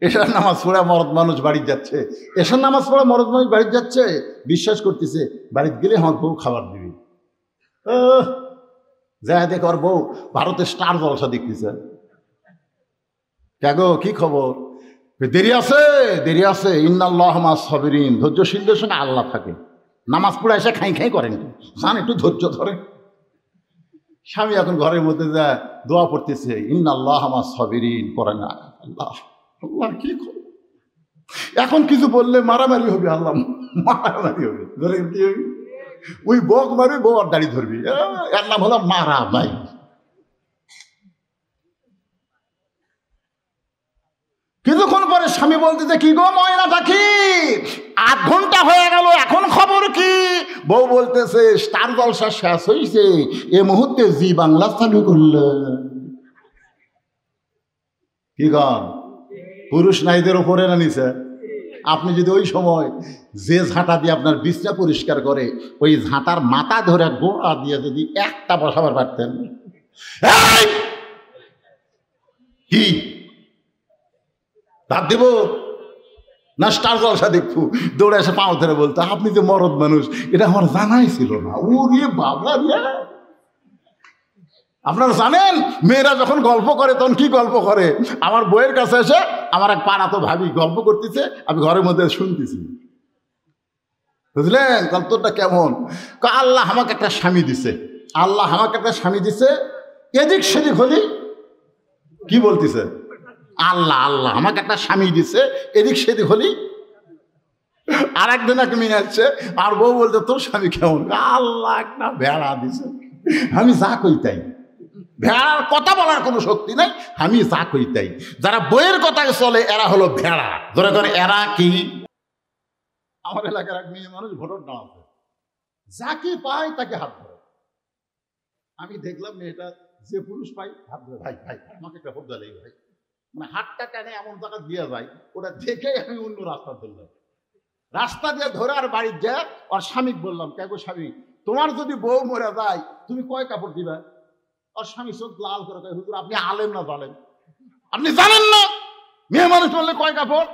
এশার নামাজ পড়ে মরদ মানুষ বাড়ি যাচ্ছে, এশার নামাজ পড়ে মরদ মানুষ বাড়ি যাচ্ছে, বিশ্বাস করতেছে বাড়িতে গেলে আমার বউ খাবার দিবি। যা দেখ ওর বউ ভারতের স্টার জলসা দেখতেছে। কেগো কি খবর? দেরি আছে, দেরি আছে। ইন্নাল্লাহ মাস সাবিরিন, ধৈর্যশীলদের সঙ্গে আল্লাহ থাকে। নামাজ পড়ে এসে খাই খাই করেন, জান একটু ধৈর্য ধরে। স্বামী এখন ঘরের মধ্যে যা দোয়া পড়তেছে, ইন্নাল্লাহ মাস সাবিরিন, করেন না। আল্লাহ আল্লাহ কি খবর? এখন কিছু বললে মারামারি হবে, আল্লাহ মারামারি হবে, ধরে কি হবে? ওই বক মারবি, বউ আর দাড়ি ধরবি, এর নাম হলো মারা ভাই। কিছুক্ষণ পরে স্বামী বলতেছে, কি গো ময়না পাখি, 8 ঘন্টা হয়ে গেল, এখন খবর কি? বউ বলতেছে, স্টার জলসা শেষ হয়েছে, এ মুহূর্তে জি বাংলা চালু করলে। কি গান পুরুষ নারীদের ওপরে না নিছে? আপনি যদি ওই সময় যে ঝাঁটা দিয়ে আপনার বিছনা পরিষ্কার করে, ওই ঝাঁটার মাথা ধরে গোড়া দিয়ে যদি একটা বসাবার পারতেন। কি ভাত দেব না স্টার জলসা দেখবো? দৌড়ে এসে পাও ধরে বলতো, আপনি যে মরদ মানুষ, এটা আমার জানাই ছিল না। ওরে বাবা, আপনারা জানেন মেয়েরা যখন গল্প করে তখন কি গল্প করে? আমার বইয়ের কাছে এসে আমার এক পাড়া তো ভাবি গল্প করতেছে, আমি ঘরের মধ্যে শুনতেছি। বুঝলেন গল্পটা কেমন? আল্লাহ আমাকে একটা স্বামী দিছে, আল্লাহ আমাকে একটা স্বামী দিছে, এদিক সেদিক হলি কি বলতেছে? আল্লাহ আল্লাহ আমাকে একটা স্বামী দিছে, এদিক সেদিক হলি। আর একদিন এক মেয়ে আসছে, আর বউ বলতে, তোর স্বামী কেমন? আল্লাহ একটা ভেড়া দিছে, আমি যা কই তাই। ভেড়ার কথা বলার কোনো শক্তি নাই, আমি যা কই তাই। যারা বইয়ের কথায় চলে এরা হলো ভেড়া। ধরে ধরে এরা কি? আমার এলাকার এক মেয়ে মানুষ ভোটর দাঁড়াতে, যাকে পায় তাকে হাত ধরে। আমি দেখলাম মেয়েটা যে পুরুষ পাই হাত ধরে, ভাই ভাই আমাকে একটা ভোট দিলে ভাই, মানে হাতটা টানে এমন জায়গা দিয়ে যায়, ওটা দেখে আমি অন্য রাস্তা ধরলাম। রাস্তা দিয়ে ধরে আর বাড়ির যায়, আর স্বামীকে বললাম, কেগো স্বামী, তোমার যদি বউ মরে যায় তুমি কয় কাপড় দিবা? আর স্বামী চোখ লাল করে কয়, হুজুর আপনি আলেম না জানেন? আপনি জানেন না মেয়ে মানুষ বললে কয় কাপড়?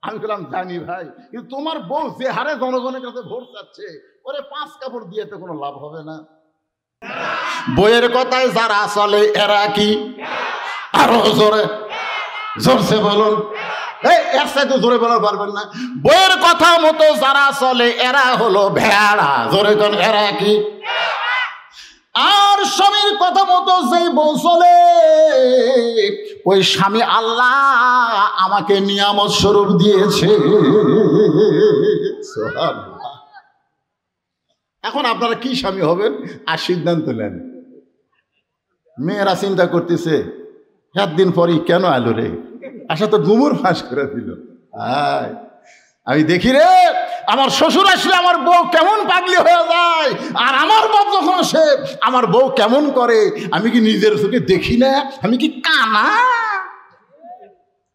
আমি বললাম জানি ভাই, কিন্তু তোমার বউ যে হারে জনগণের কাছে ভোট চাচ্ছে, ওরে 5 কাপড় দিয়ে তো কোনো লাভ হবে না। বইয়ের কথায় যারা চলে এরা কি? আরো জোরে জোরসে বলুন, এর সাথে জোরে বলা পারবেন না। বইয়ের কথা মতো যারা চলে এরা হলো ভেড়া। জোরে কোন এরা কি? আর স্বামীর কথা মতো যেই বউ চলে, ওই স্বামী আল্লাহ আমাকে নিয়ামত স্বরূপ দিয়েছে। এখন আপনারা কি স্বামী হবেন আর সিদ্ধান্ত নেন। মেয়েরা চিন্তা করতেছে, 7 দিন পরই কেন আলো রে, আসা তো গুমুর ফাঁস করে দিল। আমি দেখি রে, আমার শ্বশুর আসলে আমার বউ কেমন পাগলি হয়ে যায়, আর আমার বাপ যখন আসে আমার বউ কেমন করে, আমি কি নিজের চোখে দেখি না? আমি কি কানা?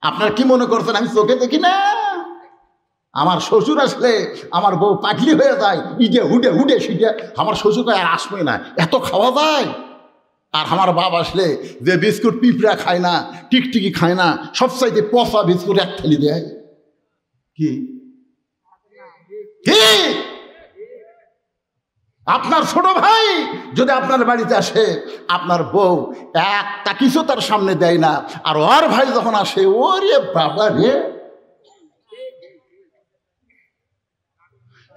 আপনার কি মনে করছেন আমি চোখে দেখি না? আমার শ্বশুর আসলে আমার বউ পাগলি হয়ে যায়, ইডে হুডে হুডে সিডে। আমার শ্বশুরকে আর আসবে না, এত খাওয়া যায়। আর আমার বাপ আসলে যে বিস্কুট পিঁপড়া খায় না, টিকটিকি খায় না, সবচাইতে পচা বিস্কুট এক থালি দেয়। কি কি আপনার ছোট ভাই যদি আপনার বাড়িতে আসে, আপনার বউ একটা কিছু তার সামনে দেয় না, আর ওর ভাই যখন আসে, ওরে বাবা রে।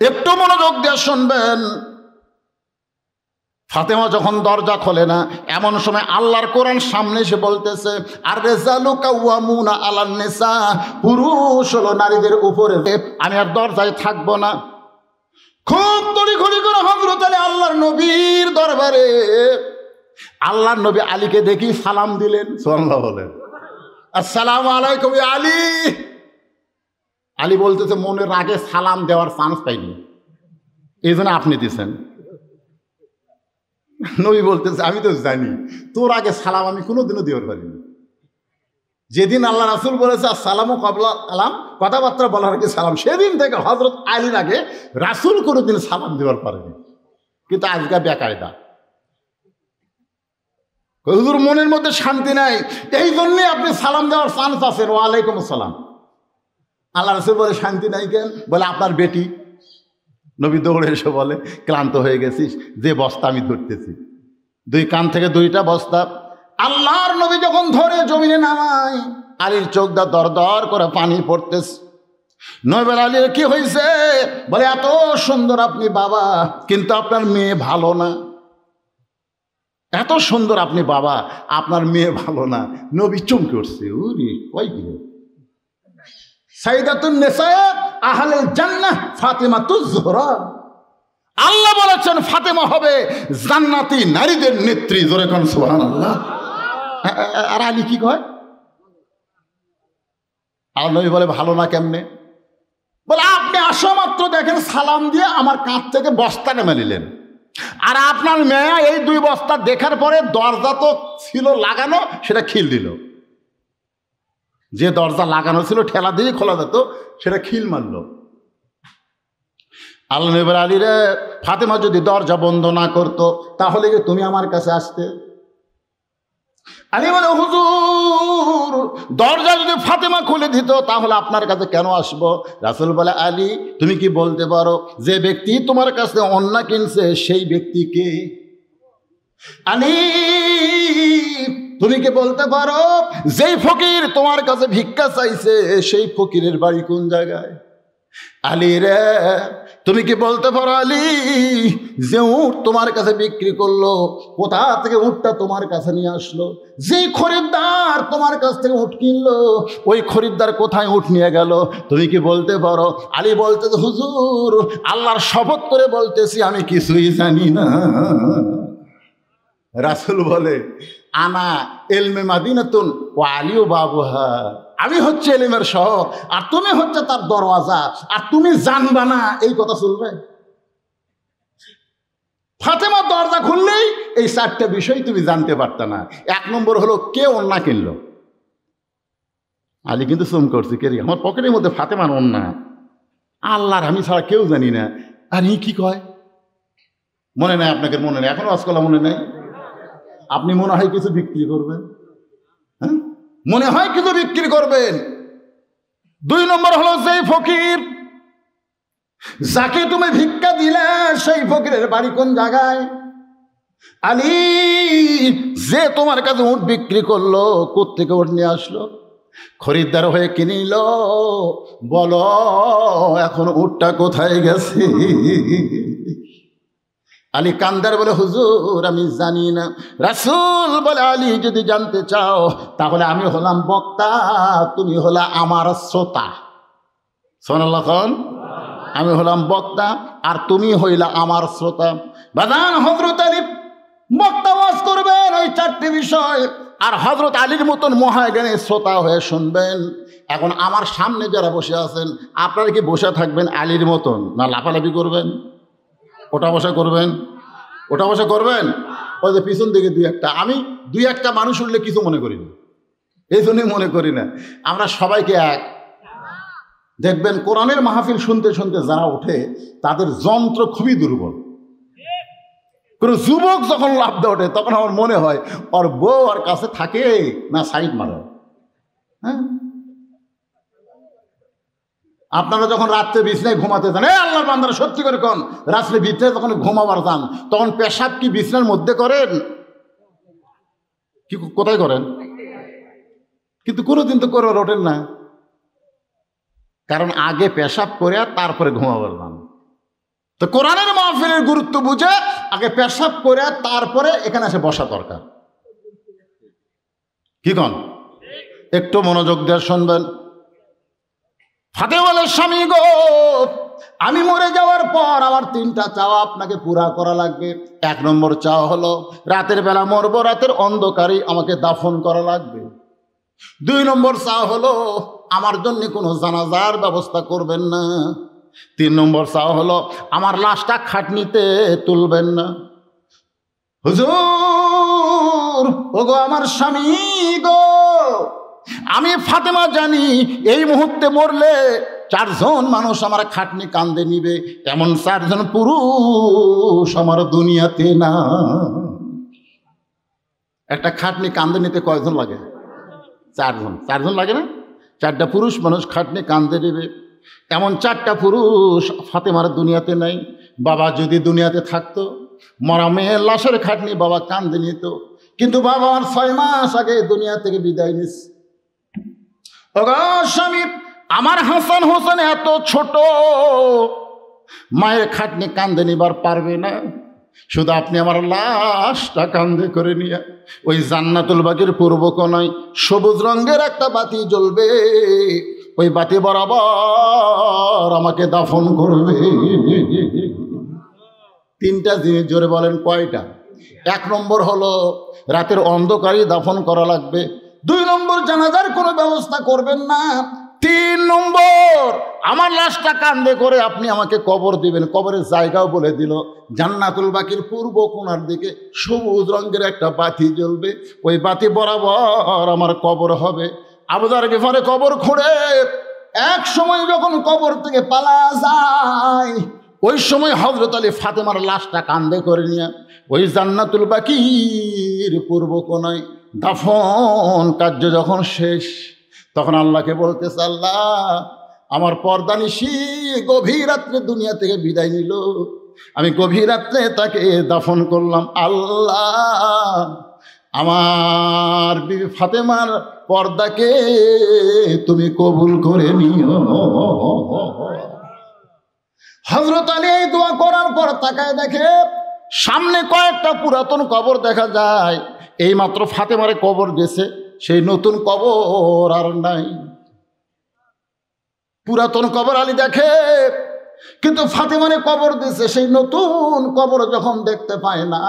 একটু মনোযোগ দিয়ে শুনবেন। ফাতেমা যখন দরজা খোলে না, এমন সময় আল্লাহর কোরআন সামনে এসে বলতেছে, আর রিজালু কাওয়ামুনা আলান নিসা, পুরুষ হলো নারীদের উপরে। আমি আর দরজায় থাকবো না। খুব তড়িঘড়ি করে হযরত আলী আল্লাহর নবীর দরবারে, আল্লাহর নবী আলীকে দেখি সালাম দিলেন। সুবহানাল্লাহ বলেন, আসসালামু আলাইকুম আলী। আলী বলতেছে, মনের রাগে সালাম দেওয়ার চান্স পাইনি, এই জন্য আপনি দিচ্ছেন। নবী বলতেছে, আমি তো জানি তোর আগে সালাম আমি কোনোদিনও দেওয়ার পারিনি। যেদিন আল্লাহ রাসূল বলেছে আসসালামু ক্বাবলা আলাম, কথাবার্তা বলার আগে সালাম, সেদিন থেকে হযরত আলীর আগে রাসূল কোনোদিন সালাম দেওয়ার পারেনি। কিন্তু আজকে বেকায়দা, হুজুর মনের মধ্যে শান্তি নাই, এই জন্যে আপনি সালাম দেওয়ার চান্স আছেন, ওয়ালাইকুম আসসালাম। আল্লাহ রাসূল বলে শান্তি নাই কেন? বলে আপনার বেটি। নবী দৌড়ে এসে বলে ক্লান্ত হয়ে গেছিস, যে বস্তা আমি ধরতেছি, 2 কান থেকে 2টা বস্তা আল্লাহর নবী যখন ধরে জমিনে নামায়, আলীর চোখ দা দর দর করে পানি পড়তেছে। নবী বলে আলী কি হয়েছে? বলে এত সুন্দর আপনি বাবা, কিন্তু আপনার মেয়ে ভালো না। এত সুন্দর আপনি বাবা, আপনার মেয়ে ভালো না। নবী চমকে উঠছে, ওরে কই গেল? সাইয়্যিদাতুন নিসা আহলুল জান্নাহ ফাতিমাতুজ জোহরা। আল্লাহ বলেছেন ফাতেমা হবে জান্নাতি নারীদের নেত্রী। জোরে কোন সুবহানাল্লাহ। আর আলী কি কয়? আর নবী বলে ভালো না কেমনে? বলে আপনি আসা মাত্র দেখেন সালাম দিয়ে আমার কাঁধ থেকে বস্তা নেমে নিলেন, আর আপনার মেয়ে এই 2 বস্তা দেখার পরে দরজা তো ছিল লাগানো, সেটা খিল দিল। যে দরজা লাগানো ছিল ঠেলা দিয়ে খোলা যেত, সেটা খিল মারল। আল্লাহ নবী বলে আলী রে, ফাতেমা যদি দরজা বন্ধ না করতো তাহলে কি তুমি আমার কাছে আসতে? আলী বলে হুজুর, দরজা যদি ফাতেমা খুলে দিত তাহলে আপনার কাছে কেন আসবো? রাসূল বলে আলী, তুমি কি বলতে পারো যে ব্যক্তি তোমার কাছে অন্য কিনছে সেই ব্যক্তি কে? আলী, তুমি কি বলতে পারো যেই ফকির তোমার কাছে ভিক্ষা চাইছে সেই ফকিরের বাড়ি কোন জায়গায়? আলী রে, তুমি কি বলতে পারো আলী, যে উট তোমার কাছে বিক্রি করলো কোথা থেকে উটটা তোমার কাছে নিয়ে আসলো? যে খরিদ্দার তোমার কাছ থেকে উট কিনলো ওই খরিদ্দার কোথায় উট নিয়ে গেল? তুমি কি বলতে পারো? আলী বলতে, হুজুর আল্লাহর শপথ করে বলতেছি আমি কিছুই জানি না। রাসূল বলে আনা ইলমে মাদিনাতুন ওয়া আলিউ বাবুহা, আমি হচ্ছে ইলমের শহর আর তুমি হচ্ছে তার দরওয়াজা, আর তুমি জানবা না এই কথা চলবে? ফাতেমার দরজা খুললেই এই 4টে বিষয় তুমি জানতে পারতা না। 1 নম্বর হলো কে ওন্না কিনলো। আলী কিন্তু চুম করছে, কে রে? আমার পকেটের মধ্যে ফাতেমার ওন্না, আল্লাহর আমি ছাড়া কেউ জানি না। আর ই কি কয়? মনে নাই আপনাকে? মনে নেই এখনো? আজকাল মনে নেই? আপনি মনে হয় কিছু বিক্রি করবেন, হ্যাঁ মনে হয় কিছু বিক্রি করবেন। 2 নম্বর হলো যেই ফকির যাকে তুমি ভিক্ষা দিলে সেই ফকিরের বাড়ি কোন জায়গায়? আলী, যে তোমার কাছে উট বিক্রি করলো কোত্থেকে উট নিয়ে আসলো? খরিদ্দার হয়ে কিনিল, বলো এখন উটটা কোথায় গেছে? আলী কান্দার বলে হুজুর আমি জানি না। রাসূল বলে আলী যদি জানতে চাও তাহলে আমি হলাম বক্তা, তুমি হলা আমার শ্রোতা। সুবহানাল্লাহ। আমি হলাম বক্তা আর তুমি হইলা আমার শ্রোতা। বাজান হযরত আলী বক্তা ওয়াজ করবেন ওই 4টে বিষয়, আর হযরত আলীর মতন মহাজ্ঞানী শ্রোতা হয়ে শুনবেন। এখন আমার সামনে যারা বসে আছেন আপনারা কি বসে থাকবেন আলীর মতন, না লাফালাফি করবেন, ওটা বসা করবেন, ওটা বসা করবেন? ওই যে পিছন দিকে 2-1টা, আমি 2-1টা মানুষ উঠলে কিছু মনে করি না, এই জন্যই মনে করি না। আমরা সবাইকে এক। দেখবেন কোরআনের মাহফিল শুনতে শুনতে যারা ওঠে তাদের যন্ত্র খুবই দুর্বল। কোনো যুবক যখন লাফতে ওঠে তখন আমার মনে হয় ওর বউ আর কাছে থাকে না সাইড মারে। হ্যাঁ, আপনারা যখন রাত্রে বিছনায় ঘুমাতে যান, আল্লাহর বান্দারা সত্যি করে কোন রাত্রে ভিতরে যখন ঘুমাবার যান তখন পেশাব কি বিছনার মধ্যে করেন? কি কোথায় করেন? কিন্তু কোনোদিন তো করে ওঠেন না, কারণ আগে পেশাব করে তারপরে ঘুমাবার যান। তো কোরআনের মাহফিলের গুরুত্ব বুঝে আগে পেশাব করে তারপরে এখানে এসে বসা দরকার। কি কন? একটু মনোযোগ দিয়ে শুনবেন। ফাতেমা বলে স্বামী গো, আমি মরে যাওয়ার পর আমার 3টা চাওয়া আপনাকে পুরা করা লাগবে। 1 নম্বর চাওয়া হলো রাতের বেলা মরবো, রাতের অন্ধকারে আমাকে দাফন করা লাগবে। 2 নম্বর চাওয়া হলো আমার জন্য কোনো জানাজার ব্যবস্থা করবেন না। 3 নম্বর চাওয়া হলো আমার লাশটা খাটনিতে তুলবেন না। হুজুর ওগো আমার স্বামী গো, আমি ফাতেমা জানি এই মুহূর্তে মরলে 4 জন মানুষ আমার খাটনি কান্দে নিবে, এমন 4 জন পুরুষ আমার দুনিয়াতে না। একটা খাটনি কান্দে নিতে কয়জন লাগে? চারজন লাগে না? 4টা পুরুষ মানুষ খাটনি কান্দে নেবে। এমন 4টা পুরুষ ফাতেমার দুনিয়াতে নাই। বাবা যদি দুনিয়াতে থাকতো, মরা মেয়ের লাশের খাটনি বাবা কান্দে নিত, কিন্তু বাবা আমার 6 মাস আগে দুনিয়া থেকে বিদায় নিস। স্বামী, আমার হাসান হোসেন এত ছোট, মায়ের খাটনি কান্দে নিবার পারবে না, শুধু আপনি আমার লাশটা কান্দে করে নিয়ে ওই জান্নাতুল বাকির পূর্ব কোণায় সবুজ রঙের একটা বাতি জ্বলবে, ওই বাতি বরাবর আমাকে দাফন করবে। 3টা জিনিস জোরে বলেন, কয়টা? 1 নম্বর হলো রাতের অন্ধকারেই দাফন করা লাগবে। 2 নম্বর, জানাজার কোনো ব্যবস্থা করবেন না। 3 নম্বর, আমার লাশটা কান্দে করে আপনি আমাকে কবর দিবেন। কবরের জায়গাও বলে দিল, জান্নাতুল বাকির পূর্ব কোণার দিকে সবুজ রঙের একটা বাতি জ্বলবে, ওই বাতি বরাবর আমার কবর হবে। আবু যার গিফারে কবর খুঁড়ে এক সময় যখন কবর থেকে পালা যায়, ওই সময় হযরত আলী ফাতেমার লাশটা কান্দে করে নিয়ে ওই জান্নাতুল বাকির পূর্ব কোণায় দাফন কার্য যখন শেষ, তখন আল্লাহকে বলতেছে, আল্লাহ আমার পর্দানিশি গভীর রাত্রে দুনিয়া থেকে বিদায় নিল, আমি গভীর রাত্রে তাকে দাফন করলাম। আল্লাহ আমার বিবি ফাতেমার পর্দাকে তুমি কবুল করে নিও। হযরত আলী এই দোয়া করার পর তাকায় দেখে সামনে কয়েকটা পুরাতন কবর দেখা যায়। এইমাত্র ফাতেমারে কবর দিয়েছে, সেই নতুন কবর আর নাই। পুরাতন কবর আলী দেখে, কিন্তু ফাতেমারে কবর দিয়েছে, সেই নতুন কবর যখন দেখতে পায় না,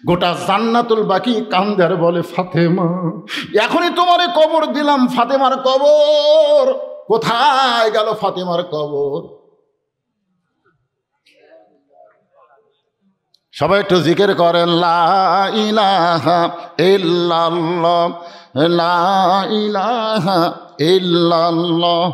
গোটা জান্নাতুল বাকি কান্দার বলে, ফাতেমা এখনই তোমারে কবর দিলাম, ফাতেমার কবর কোথায় গেল? ফাতেমার কবর। সবাই একটু জিকির করেন, লা ইলাহা ইল্লাল্লাহ, লা ইলাহা ইল্লাল্লাহ।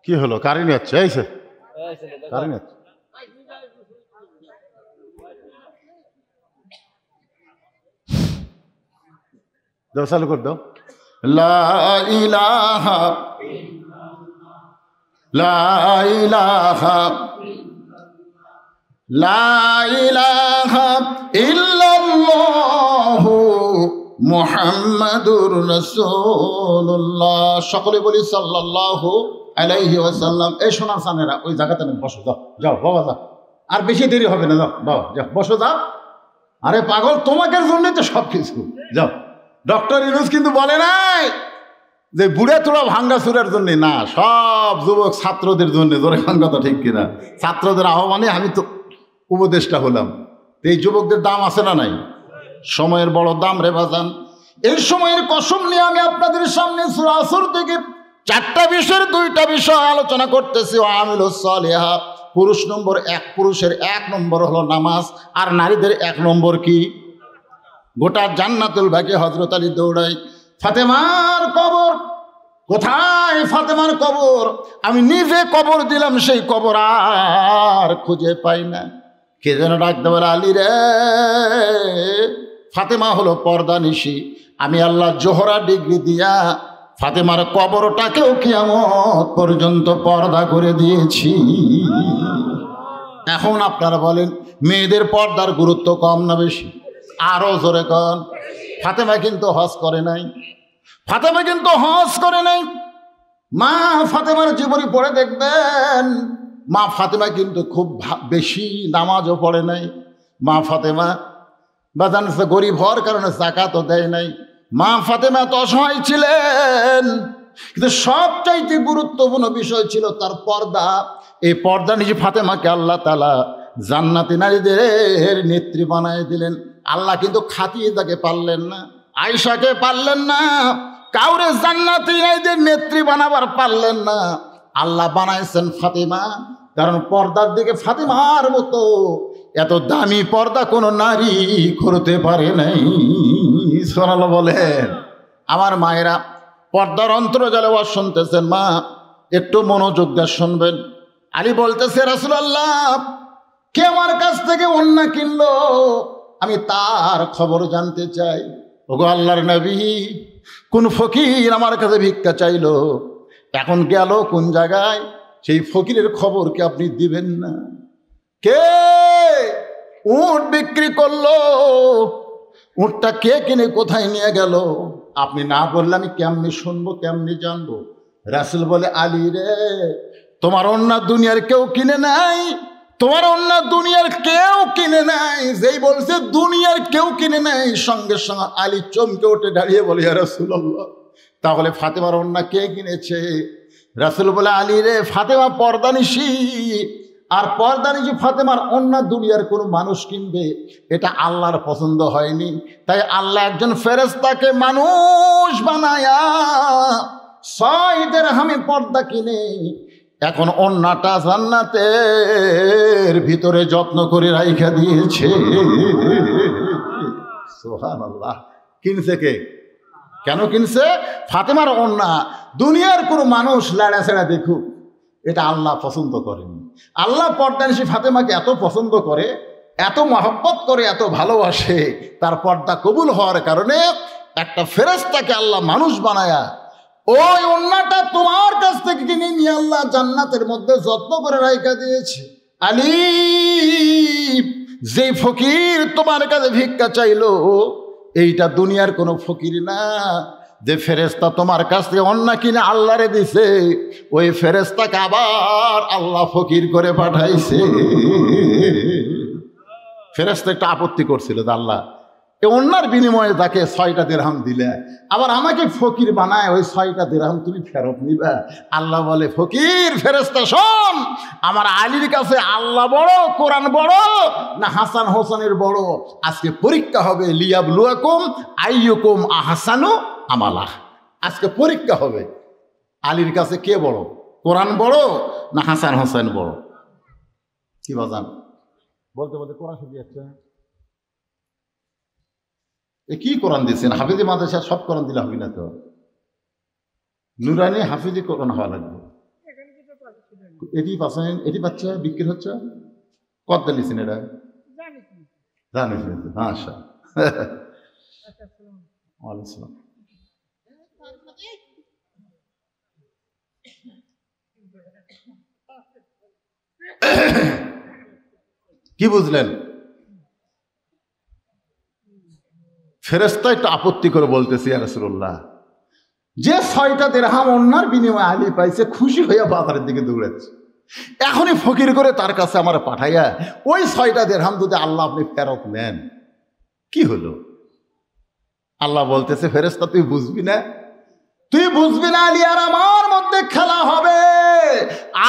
কি হলো? কারেন্ট যাচ্ছে, এইছে কারেন্ট যাচ্ছে। দাও, চালু করে দাও। লা ইলাহা লা ইলাহা লা ইলাহা ইল্লাল্লাহু মুহাম্মাদুর রাসূলুল্লাহ। সকলে বলি সাল্লাল্লাহু আলাইহি ওয়াসাল্লাম। এই সোনার সানেরা ওই জায়গাতে বসো, যাও যাও বাবা যাও, আর বেশি দেরি হবে না, যাও বাবা যাও বসো যাও। আরে পাগল, তোমাকে জন্য তো সব কিছু। যাও, ডক্টর ইউনূস কিন্তু বলে নাই যে বুড়ে তোরা ভাঙ্গা চুরের জন্য না, সব যুবক ছাত্রদের জন্য। জোরে ভাঙ্গা তো ঠিক কিনা? ছাত্রদের আহ্বানে আমি তো উপদেষ্টা হলাম। এই যুবকদের দাম আছে না নাই? সময়ের বড় দাম রে বাজান। এই সময়ের কসম নিয়ে আমি আপনাদের সামনে সূরা আসর থেকে 4টা বিষয়ের 2টা বিষয় আলোচনা করতেছি। আমিলুস সালিহাত, পুরুষ নম্বর এক, পুরুষের 1 নম্বর হলো নামাজ, আর নারীদের 1 নম্বর কি? গোটা জান্নাতুল বাকি হযরত আলী দৌড়াই। ফাতেমার কবর কোথায়? ফাতেমার কবর আমি নিজে কবর দিলাম, সেই কবর আর খুঁজে পাই না। কে যেন ডাকতে বলে, আলী রে, ফাতেমা হলো পর্দানিশী, আমি আল্লাহ জোহরা ডিগ্রি দিয়া ফাতেমার কবরটাকেও কিয়ামত পর্যন্ত পর্দা করে দিয়েছি। এখন আপনারা বলেন, মেয়েদের পর্দার গুরুত্ব কম না বেশি? আরো জোরে কন। ফাতেমা কিন্তু হজ করে নাই, ফাতেমা কিন্তু হজ করে নাই। মা ফাতেমার জীবনী পড়ে দেখবেন, মা ফাতেমা কিন্তু খুব বেশি নামাজও পড়ে নাই। মা ফাতেমা বাজান গরিব হওয়ার কারণে যাকাতও দেয় নাই। মা ফাতেমা তো অসহায় ছিলেন, কিন্তু সবচাইতে গুরুত্বপূর্ণ বিষয় ছিল তার পর্দা। এই পর্দা নিজে ফাতেমাকে আল্লাহ তাআলা জান্নাতি নারীদের নেত্রী বানায় দিলেন। আল্লাহ কিন্তু খাদিজাকে পারলেন না, আয়েশাকে পারলেন না, কাউরে জান্নাতি নারীদের নেত্রী বানাবার পারলেন না। আল্লাহ বানাইছেন ফাতেমা, কারণ পর্দার দিকে ফাতেমার মতো এত দামি পর্দা কোনো নারী করতে পারে নাই। সুবহানাল্লাহ বলেন। আমার মায়েরা, পর্দার অন্তর্জালে ওয়াজ শুনতেছেন, মা একটু মনোযোগ দিয়ে শুনবেন। আলী বলতেছে, রাসূলুল্লাহ, কে আমার কাছ থেকে ওন্না কিনলো, আমি তার খবর জানতে চাই। ওগো আল্লাহর নবী, কোন ফকির আমার কাছে ভিক্ষা চাইলো, এখন গেল কোন জায়গায়, সেই ফকিরের খবর কি আপনি দিবেন না? কে উট বিক্রি করলো, উটটা কে কিনে কোথায় নিয়ে গেল, আপনি না বললে আমি কেমনি শুনবো, কেমনি জানবো? রাসূল বলে, আলী রে, তোমার ওন্না দুনিয়ার কেউ কিনে নাই, তোমার ওন্না দুনিয়ার কেউ কিনে নাই। যেই বলছে দুনিয়ার কেউ কিনে নাই, সঙ্গে সঙ্গে আলী চমকে উঠে দাঁড়িয়ে বলে, ইয়া রাসূলুল্লাহ, তাহলে ফাতেমার ওন্না কে কিনেছে? রাসূল বলে, আলী রে, ফাতেমা পর্দানিশী, আর পর্দানিশী ফাতেমার ওন্না দুনিয়ার কোনো মানুষ কিনবে, এটা আল্লাহর পছন্দ হয়নি। তাই আল্লাহ একজন ফেরেশতাকে মানুষ বানায়া 6 দিরহামে পর্দা কিনে এখন ওন্নাটা জান্নাতের ভিতরে যত্ন করে রাইখা দিয়েছে। সুবহানাল্লাহ। কিনছে কে? কেন কিনছে? ফাতেমার ওন্না দুনিয়ার কোনো মানুষ লাড়াছাড়া দেখুক, এটা আল্লাহ পছন্দ করেন। আল্লাহ পর্দানিশী ফাতেমাকে এত পছন্দ করে, এত মহব্বত করে, এত ভালোবাসে, তার পর্দা কবুল হওয়ার কারণে একটা ফেরেশতাকে আল্লাহ মানুষ বানায়া ওই ওন্নাটা তোমার কাছ থেকে কিনে নিয়ে আল্লাহ জান্নাতের মধ্যে যত্ন করে রাইখা দিয়েছে। আলী, যে ফকির তোমার কাছে ভিক্ষা চাইলো, এইটা দুনিয়ার কোনো ফকির না। যে ফেরেশতা তোমার কাছ থেকে ওন্না কিনে আল্লাহরে দিছে, ওই ফেরেশতাকে আবার আল্লাহ ফকির করে পাঠাইছে। ফেরেশতা একটা আপত্তি করছিল যে, আল্লাহ, এই ওন্নার বিনিময়ে তাকে 6টা দিরহাম দিলে, আবার আমাকে ফকির বানায়, ওই 6টা দিরহাম তুমি ফেরত নিবা? আল্লাহ বলে, ফকির ফেরেশতা শোন, আমার আলীর কাছে আল্লাহ বড়, কোরআন বড় না হাসান হোসেনের বড়? আজকে পরীক্ষা হবে, লিয়াবলুয়াকুম আইয়ুকুম আহসানু আমালা। আজকে পরীক্ষা হবে, আলীর কাছে কে বড়, কোরআন বড় না হাসান হোসেন বড়? কি বাজান বলতে বলতে কোরআন শুরু যাচ্ছে। কি কোরআন দিচ্ছেন? হাফিজি মাদ্রাসা সব কোরআন দিলে হবে না তো, নুরানি হাফিজি কোরআন হওয়া লাগবে। এটি পাচ্ছেন, এটি পাচ্ছে, বিক্রি হচ্ছে। কত দিচ্ছেন এটা? জানিস? আচ্ছা, ওয়ালাইকুম। কি বুঝলেন? ফেরেশতা একটু আপত্তি করে বলতেছে, ইয়া রাসূলুল্লাহ, যে 6টা দিরহাম ওন্নার বিনিময়ে আলী পাইছে, খুশি হইয়া বাজারের দিকে দৌড়াচ্ছে। এখনই ফকির করে তার কাছে আমার পাঠাইয়া ওই 6টা দিরহাম যদি আল্লাহ আপনি ফেরত নেন, কি হলো? আল্লাহ বলতেছে, ফেরেশতা তুই বুঝবি না, তুই বুঝবি না, আলী আর আমার মধ্যে খেলা হবে,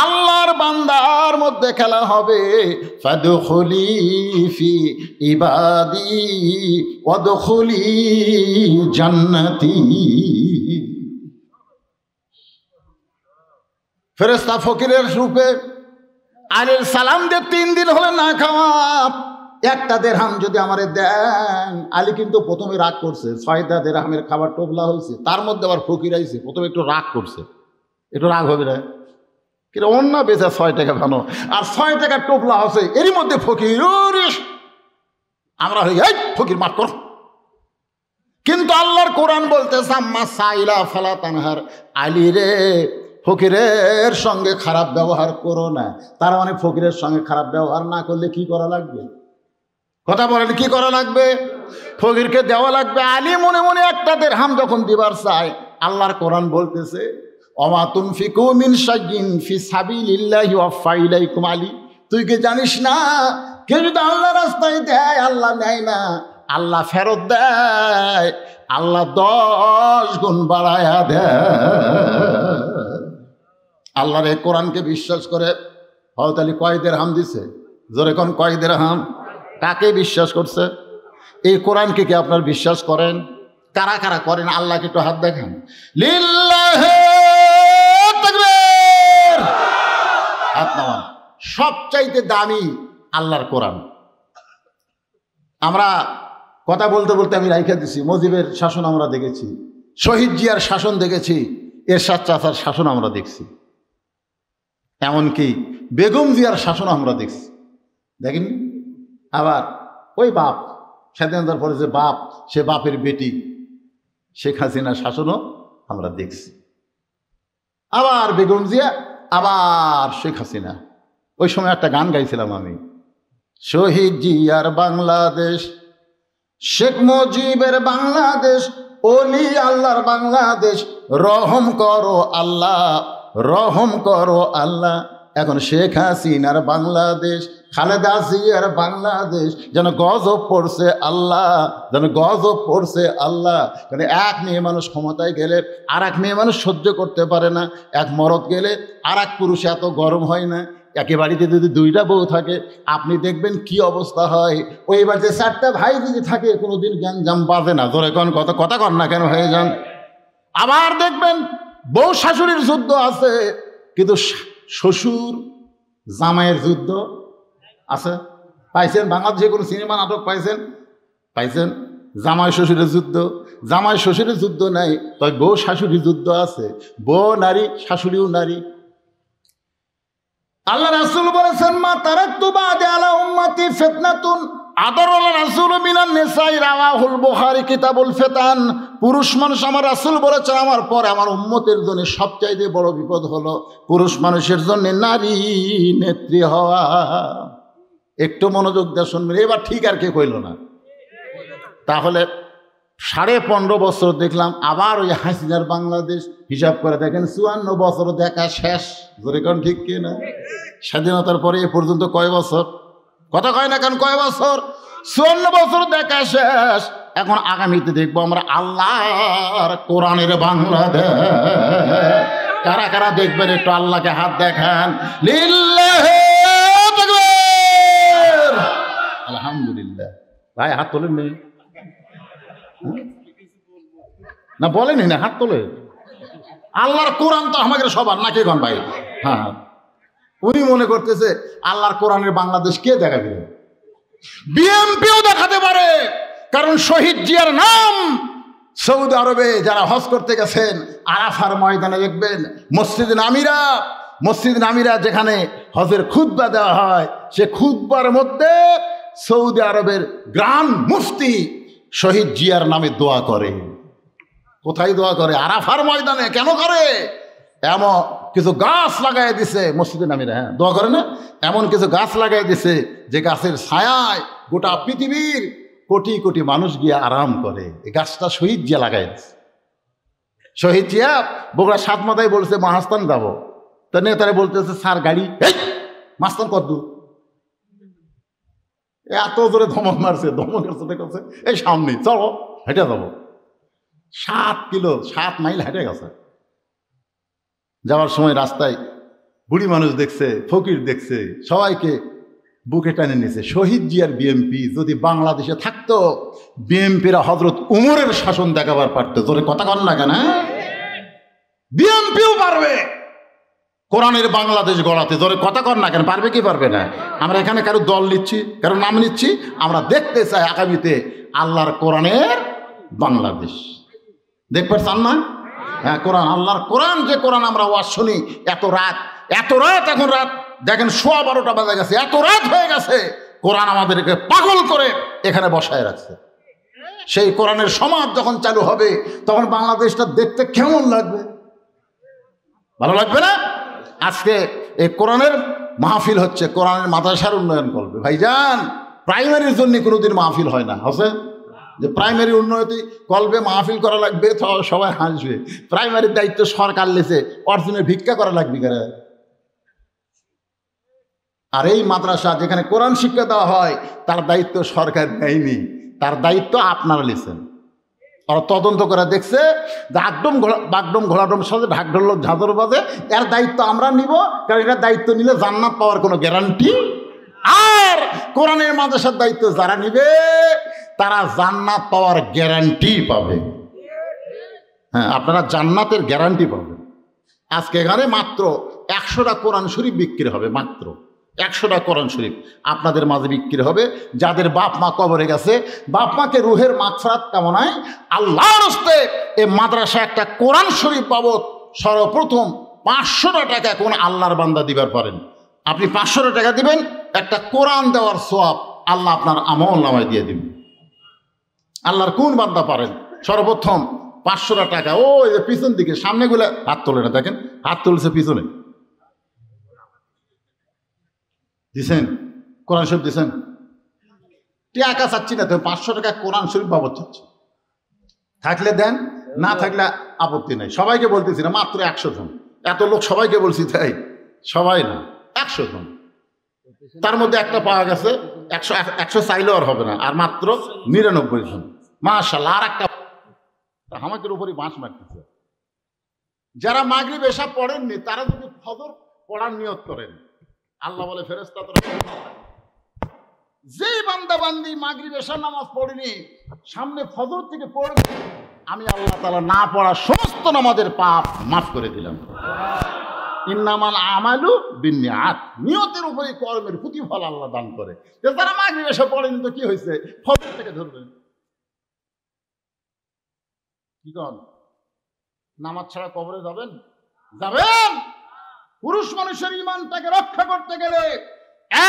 আল্লাহর বান্দার মধ্যে খেলা হবে। ফাদখুলি ফি ইবাদি ওয়াদখুলি জান্নাতি। ফেরেশতা ফকিরের রূপে আলীর সালাম দিয়ে 3 দিন হলে না খাওয়া, একটা দেরহাম যদি আমারে দেন। আলী কিন্তু প্রথমে রাগ করছে, 6টা দেরহামের খাবার টোপলা হয়েছে, তার মধ্যে আবার ফকির আইছে, প্রথমে একটু রাগ করছে, একটু রাগ হবে না কিন্তু অন্য বেচা 6 টাকা ভালো, আর 6 টাকা টোপলা হচ্ছে, এরই মধ্যে ফকির আমরা হয়ে যাই ফকির মাফ কর। কিন্তু আল্লাহর কোরআন বলতেছে আম্মা সাইলা ফালা তানহার, আলী রে ফকিরের সঙ্গে খারাপ ব্যবহার করো না। তার মানে ফকিরের সঙ্গে খারাপ ব্যবহার না করলে কি করা লাগবে? কথা বলেন, কি করা লাগবে? ফকিরকে দেওয়া লাগবে। আলী মনে মনে একটা দেরহাম যখন দিবার চায়, আল্লাহর কোরআন বলতেছে ওমা তুনফিকু মিন শাইইন ফি সাবিলিল্লাহি ওয়াফা ইলাইকুম। আলী তুই কি জানিস না, কেউ যদি আল্লাহর রাস্তায় দেয় আল্লাহ নেয় না, আল্লাহ ফেরত দেয়, আল্লাহ 10 গুণ বাড়ায়া দেয়। আল্লাহর এই কোরআনকে বিশ্বাস করে হযরত আলী কয় দিরহাম দিছে? জোরে কোন কয় দিরহাম? কাকে বিশ্বাস করছে? এই কোরআনকে কি আপনার বিশ্বাস করেন? কারা কারা করেন? আল্লাহকে একটু হাত দেখান। লিল্লাহি তাকবীর, হাত নামান। সবচাইতে দামি আল্লাহর কোরআন। আমরা কথা বলতে বলতে আমি রাইখা দিছি, মুজিবের শাসন আমরা দেখেছি, শহীদ জিয়ার শাসন দেখেছি, এরশাদ চাচার শাসন আমরা দেখছি, এমনকি বেগম জিয়ার শাসন আমরা দেখছি, দেখেন। আবার ওই বাপ স্বাধীনতার পরে যে বাপ, সে বাপের বেটি শেখ হাসিনার শাসনও আমরা দেখছি। আবার বেগম জিয়া, আবার শেখ হাসিনা। ওই সময় একটা গান গাইছিলাম আমি, শহীদ জিয়ার বাংলাদেশ, শেখ মুজিবের বাংলাদেশ, ওলি আল্লাহর বাংলাদেশ, রহম করো আল্লাহ, রহম করো আল্লাহ। এখন শেখ হাসিনার বাংলাদেশ, খালেদা জিয়ার বাংলাদেশ, যেন গজব পড়ছে আল্লাহ, যেন গজব পড়ছে আল্লাহ। কারণ এক মেয়ে মানুষ ক্ষমতায় গেলে আর এক মেয়ে মানুষ সহ্য করতে পারে না, এক মরদ গেলে আর এক পুরুষ এত গরম হয় না। একে বাড়িতে যদি 2টা বউ থাকে, আপনি দেখবেন কি অবস্থা হয়। ওই বাড়িতে 4টা ভাই যদি থাকে, কোনোদিন গ্যাঞ্জাম বাজে না। ধরে কোন কথা কন না কেন হয়ে যান। আবার দেখবেন বউ শাশুড়ির যুদ্ধ আছে, কিন্তু শ্বশুর জামাইয়ের যুদ্ধ আছে। পাইছেন বাংলাদেশে কোনো সিনেমা নাটক পাইছেন? পাইছেন? জামাই শ্বশুরের যুদ্ধ, জামাই শ্বশুরের যুদ্ধ নাই, তবে বউ শাশুড়ির যুদ্ধ আছে। বউ নারী, শাশুড়িও নারী। আল্লাহ রাসূল বলেছেন মা তারাকতু বা'দি আলা উম্মতি ফিতনাতুন আদরাল রাসূল মিনান নিসাই, রাওয়াহুল বুখারী কিতাবুল ফিতান। পুরুষ মানুষ, আমার রাসূল বলেছেন আমার পরে আমার উম্মতের জন্য সবচাইতে বড় বিপদ হলো পুরুষ মানুষের জন্য নারী নেত্রী হওয়া। একটু মনোযোগ দিয়ে শুনবেন, এবার ঠিক আর কে কইল না। তাহলে 15.5 বছর দেখলাম, আবার ওই হাসিনার বাংলাদেশ। হিসাব করে দেখেন 54 বছর দেখা শেষ। ধরে কোন ঠিক কি না? স্বাধীনতার পরে এ পর্যন্ত কয় বছর? কথা কয় না কেন? কয় বছর? 54 বছর দেখা শেষ। এখন আগামীতে দেখবো আমরা আল্লাহর কোরআনের বাংলাদেশ। কারা কারা দেখবেন একটু আল্লাহকে হাত দেখান। লিল্লাহি তাকবীর, আলহামদুলিল্লাহ। ভাই হাত তোলেন নেই না? বলেনি না, হাত তোলে। আল্লাহর কোরআন তো আমাদের সবার নাকি গন ভাই? হ্যাঁ, উনি মনে করতেছে আল্লাহর কোরআনের বাংলাদেশ কে দেখাবে? বিএনপিও দেখাতে পারে, কারণ শহীদ জিয়ার নাম সৌদি আরবে যারা হজ করতে গেছেন, আরাফার ময়দানে দেখবেন মসজিদ নামিরা যেখানে হজের খুতবা দেওয়া হয়, সে খুতবার মধ্যে সৌদি আরবের গ্রান্ড মুফতি শহীদ জিয়ার নামে দোয়া করে। কোথায় দোয়া করে? আরাফার ময়দানে। কেন করে? এমন কিছু গাছ লাগাই দিছে মসজিদে নামিরা, হ্যাঁ দোয়া করে না, এমন কিছু গাছ লাগাই দিছে যে গাছের ছায়ায় গোটা পৃথিবীর কোটি কোটি মানুষ গিয়ে আরাম করে। এই গাছটা শহীদ জিয়া লাগাই দিছে। শহীদ জিয়া বগুড়া 7 মাথায় বলছে মাহাস্তান যাবো, তো নেতারা বলতেছে স্যার গাড়ি, মাস্তান কত দূর? এত জোরে ধমক মারছে, দেখছে এই সামনে চলো, হেঁটে যাবো। 7 মাইল হেঁটে গেছে। যাওয়ার সময় রাস্তায় বুড়ি মানুষ দেখছে, ফকির দেখছে, সবাইকে বুকে টানে নিয়েছে। শহীদ জিয়ার বিএমপি যদি বাংলাদেশে থাকতো, বিএমপিরা হযরত উমরের শাসন দেখাবার পারতো। তোরে কথা কন না কেন? বিএমপিও পারবে। কোরআনের বাংলাদেশ গড়াতে। ধরে কথা কর না কেন, পারবে কি পারবে না? আমরা এখানে কারো দল নিচ্ছি, কারো নাম নিচ্ছি, আমরা দেখতে চাই আগামীতে আল্লাহর কোরআনের বাংলাদেশ। দেখতে চান না? হ্যাঁ, কোরআন, আল্লাহর কোরআন, যে কোরআন আমরা ওয়াজ শুনি এত রাত, এখন রাত দেখেন 12:15 বাজে গেছে, এত রাত হয়ে গেছে, কোরআন আমাদেরকে পাগল করে এখানে বসায় রাখছে। সেই কোরআনের সমাজ যখন চালু হবে তখন বাংলাদেশটা দেখতে কেমন লাগবে? ভালো লাগবে না? আজকে এই কোরআনের মাহফিল হচ্ছে, কোরআনের মাদ্রাসার উন্নয়ন করবে। ভাইজান, প্রাইমারির জন্য কোনোদিন মাহফিল হয় না, আছে যে প্রাইমারি উন্নতি কলবে মাহফিল করা লাগবে, তো সবাই হাসবে। প্রাইমারির দায়িত্ব সরকার লেছে, অর্জনে ভিক্ষা করা লাগবে কারা? আর এই মাদ্রাসা যেখানে কোরআন শিক্ষা দেওয়া হয় তার দায়িত্ব সরকার নেয়নি, তার দায়িত্ব আপনারা লিখছেন। ওরা তদন্ত করে দেখছে যে বাগডম ঘোড়াডম সাথে ঢাকঢোল ঝাঁদর বাজে, এর দায়িত্ব আমরা নিব, কারণ এটার দায়িত্ব নিলে জান্নাত পাওয়ার কোনো গ্যারান্টি। আর কোরআনের মাদ্রাসার দায়িত্ব যারা নিবে তারা জান্নাত পাওয়ার গ্যারান্টি পাবে। হ্যাঁ, আপনারা জান্নাতের গ্যারান্টি পাবেন। আজকে এখানে মাত্র 100টা কোরআন শরীফ বিক্রি হবে, মাত্র 100টা কোরআন শরীফ আপনাদের মাঝে বিক্রি হবে। যাদের বাপ মা কবরে গেছে, বাপ মাকে রুহের মাগফিরাত কামনায় আল্লাহর হস্তে এই মাদ্রাসা একটা কোরআন শরীফ বাবদ সর্বপ্রথম 500টা টাকা কোন আল্লাহর বান্দা দিবার পারেন। আপনি 500টা টাকা দিবেন, একটা কোরআন দেওয়ার সওয়াব আল্লাহ আপনার আমল নামায় দিয়ে দিবেন। আল্লাহর কোন বান্দা পারেন? সর্বপ্রথম 500টা টাকা। ওই যে পিছন দিকে, সামনেগুলো হাত তোলে না, দেখেন হাত তুলছে পিছনে। দিছেন কোরআন শরীফ, দিছেন টাকা চাচ্ছি না তো, 500 টাকা কোরআন শরীফ বাবদ চাচ্ছি। থাকলে দেন, না থাকলে আপত্তি নাই। সবাইকে বলতেছি না, মাত্র 100 জন। এত লোক সবাইকে বলছি তাই? সবাই না, 100 জন। তার মধ্যে একটা পাওয়া গেছে, 100 চাইলেও আর হবে না, আর মাত্র 99 জন। মাশাআল্লাহ। আর একটা আমাদের উপরই বাঁশ মারতেছে। যারা মাগরিব এশা পড়েননি তারা যদি ফজর পড়ার নিয়ত করেন, আল্লাহ বলে ফেরেশতা যেই বান্দা বান্দি মাগরিব এশার নামাজ পড়েনি সামনে ফজর থেকে পড়বে, আমি আল্লাহ তাআলা না পড়া সমস্ত নামাজের পাপ মাফ করে দিলাম। ইন্নামাল আমালু বিন্নিয়াত, নিয়তের উপরে কর্মের প্রতিফল আল্লাহ দান করে। যারা মাগরিব এশা পড়েনি তো কি হয়েছে? ফজর থেকে ধরবেন। কি কন, নামাজ ছাড়া কবরে যাবেন? যাবেন। পুরুষ মানুষের ঈমানটাকে রক্ষা করতে গেলে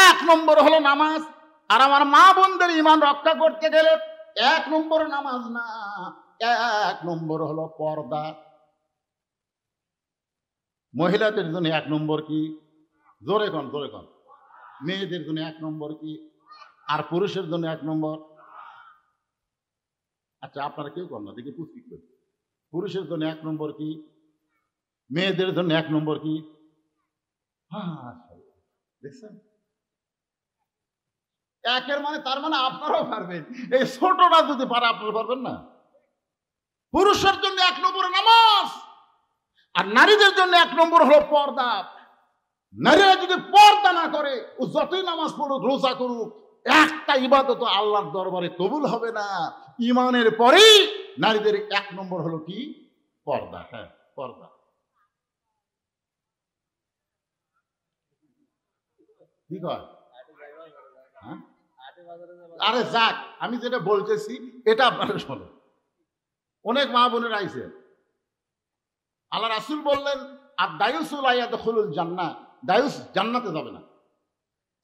1 নম্বর হলো নামাজ। আর আমার মা বোনদের ঈমান রক্ষা করতে গেলে 1 নম্বর নামাজ না, 1 নম্বর হলো পর্দা। মহিলাদের জন্য 1 নম্বর কি? জোরে কন, জোরে কন। মেয়েদের জন্য 1 নম্বর কি? আর পুরুষের জন্য 1 নম্বর? আচ্ছা, আপনারা কেউ কন না, দেখি পুষ্টি করি। পুরুষের জন্য 1 নম্বর কি? মেয়েদের জন্য 1 নম্বর কি? হ্যাঁ, দেখছেন? একের মানে তার মানে আপনারাও পারবেন। এই ছোটটা যদি পারে আপনারা পারবেন না? পুরুষের জন্য 1 নম্বর নামাজ, আর নারীদের জন্য 1 নম্বর হলো পর্দা। নারীরা যদি পর্দা না করে, ও যতই নামাজ পড়ুক, রোজা করুক, একটা ইবাদত আল্লাহর দরবারে কবুল হবে না। ঈমানের পরেই নারীদের 1 নম্বর হলো কি? পর্দা। হ্যাঁ, পর্দা। কি কয়? আরে যাক, আমি যেটা বলতেছি এটা আপনারা শোনেন। অনেক মা বোনের আইছে, আল্লাহ রাসূল বললেন আর দায়ুসু লা ইয়াদখুলুল জান্নাহ, দায়ুস জান্নাতে যাবে না।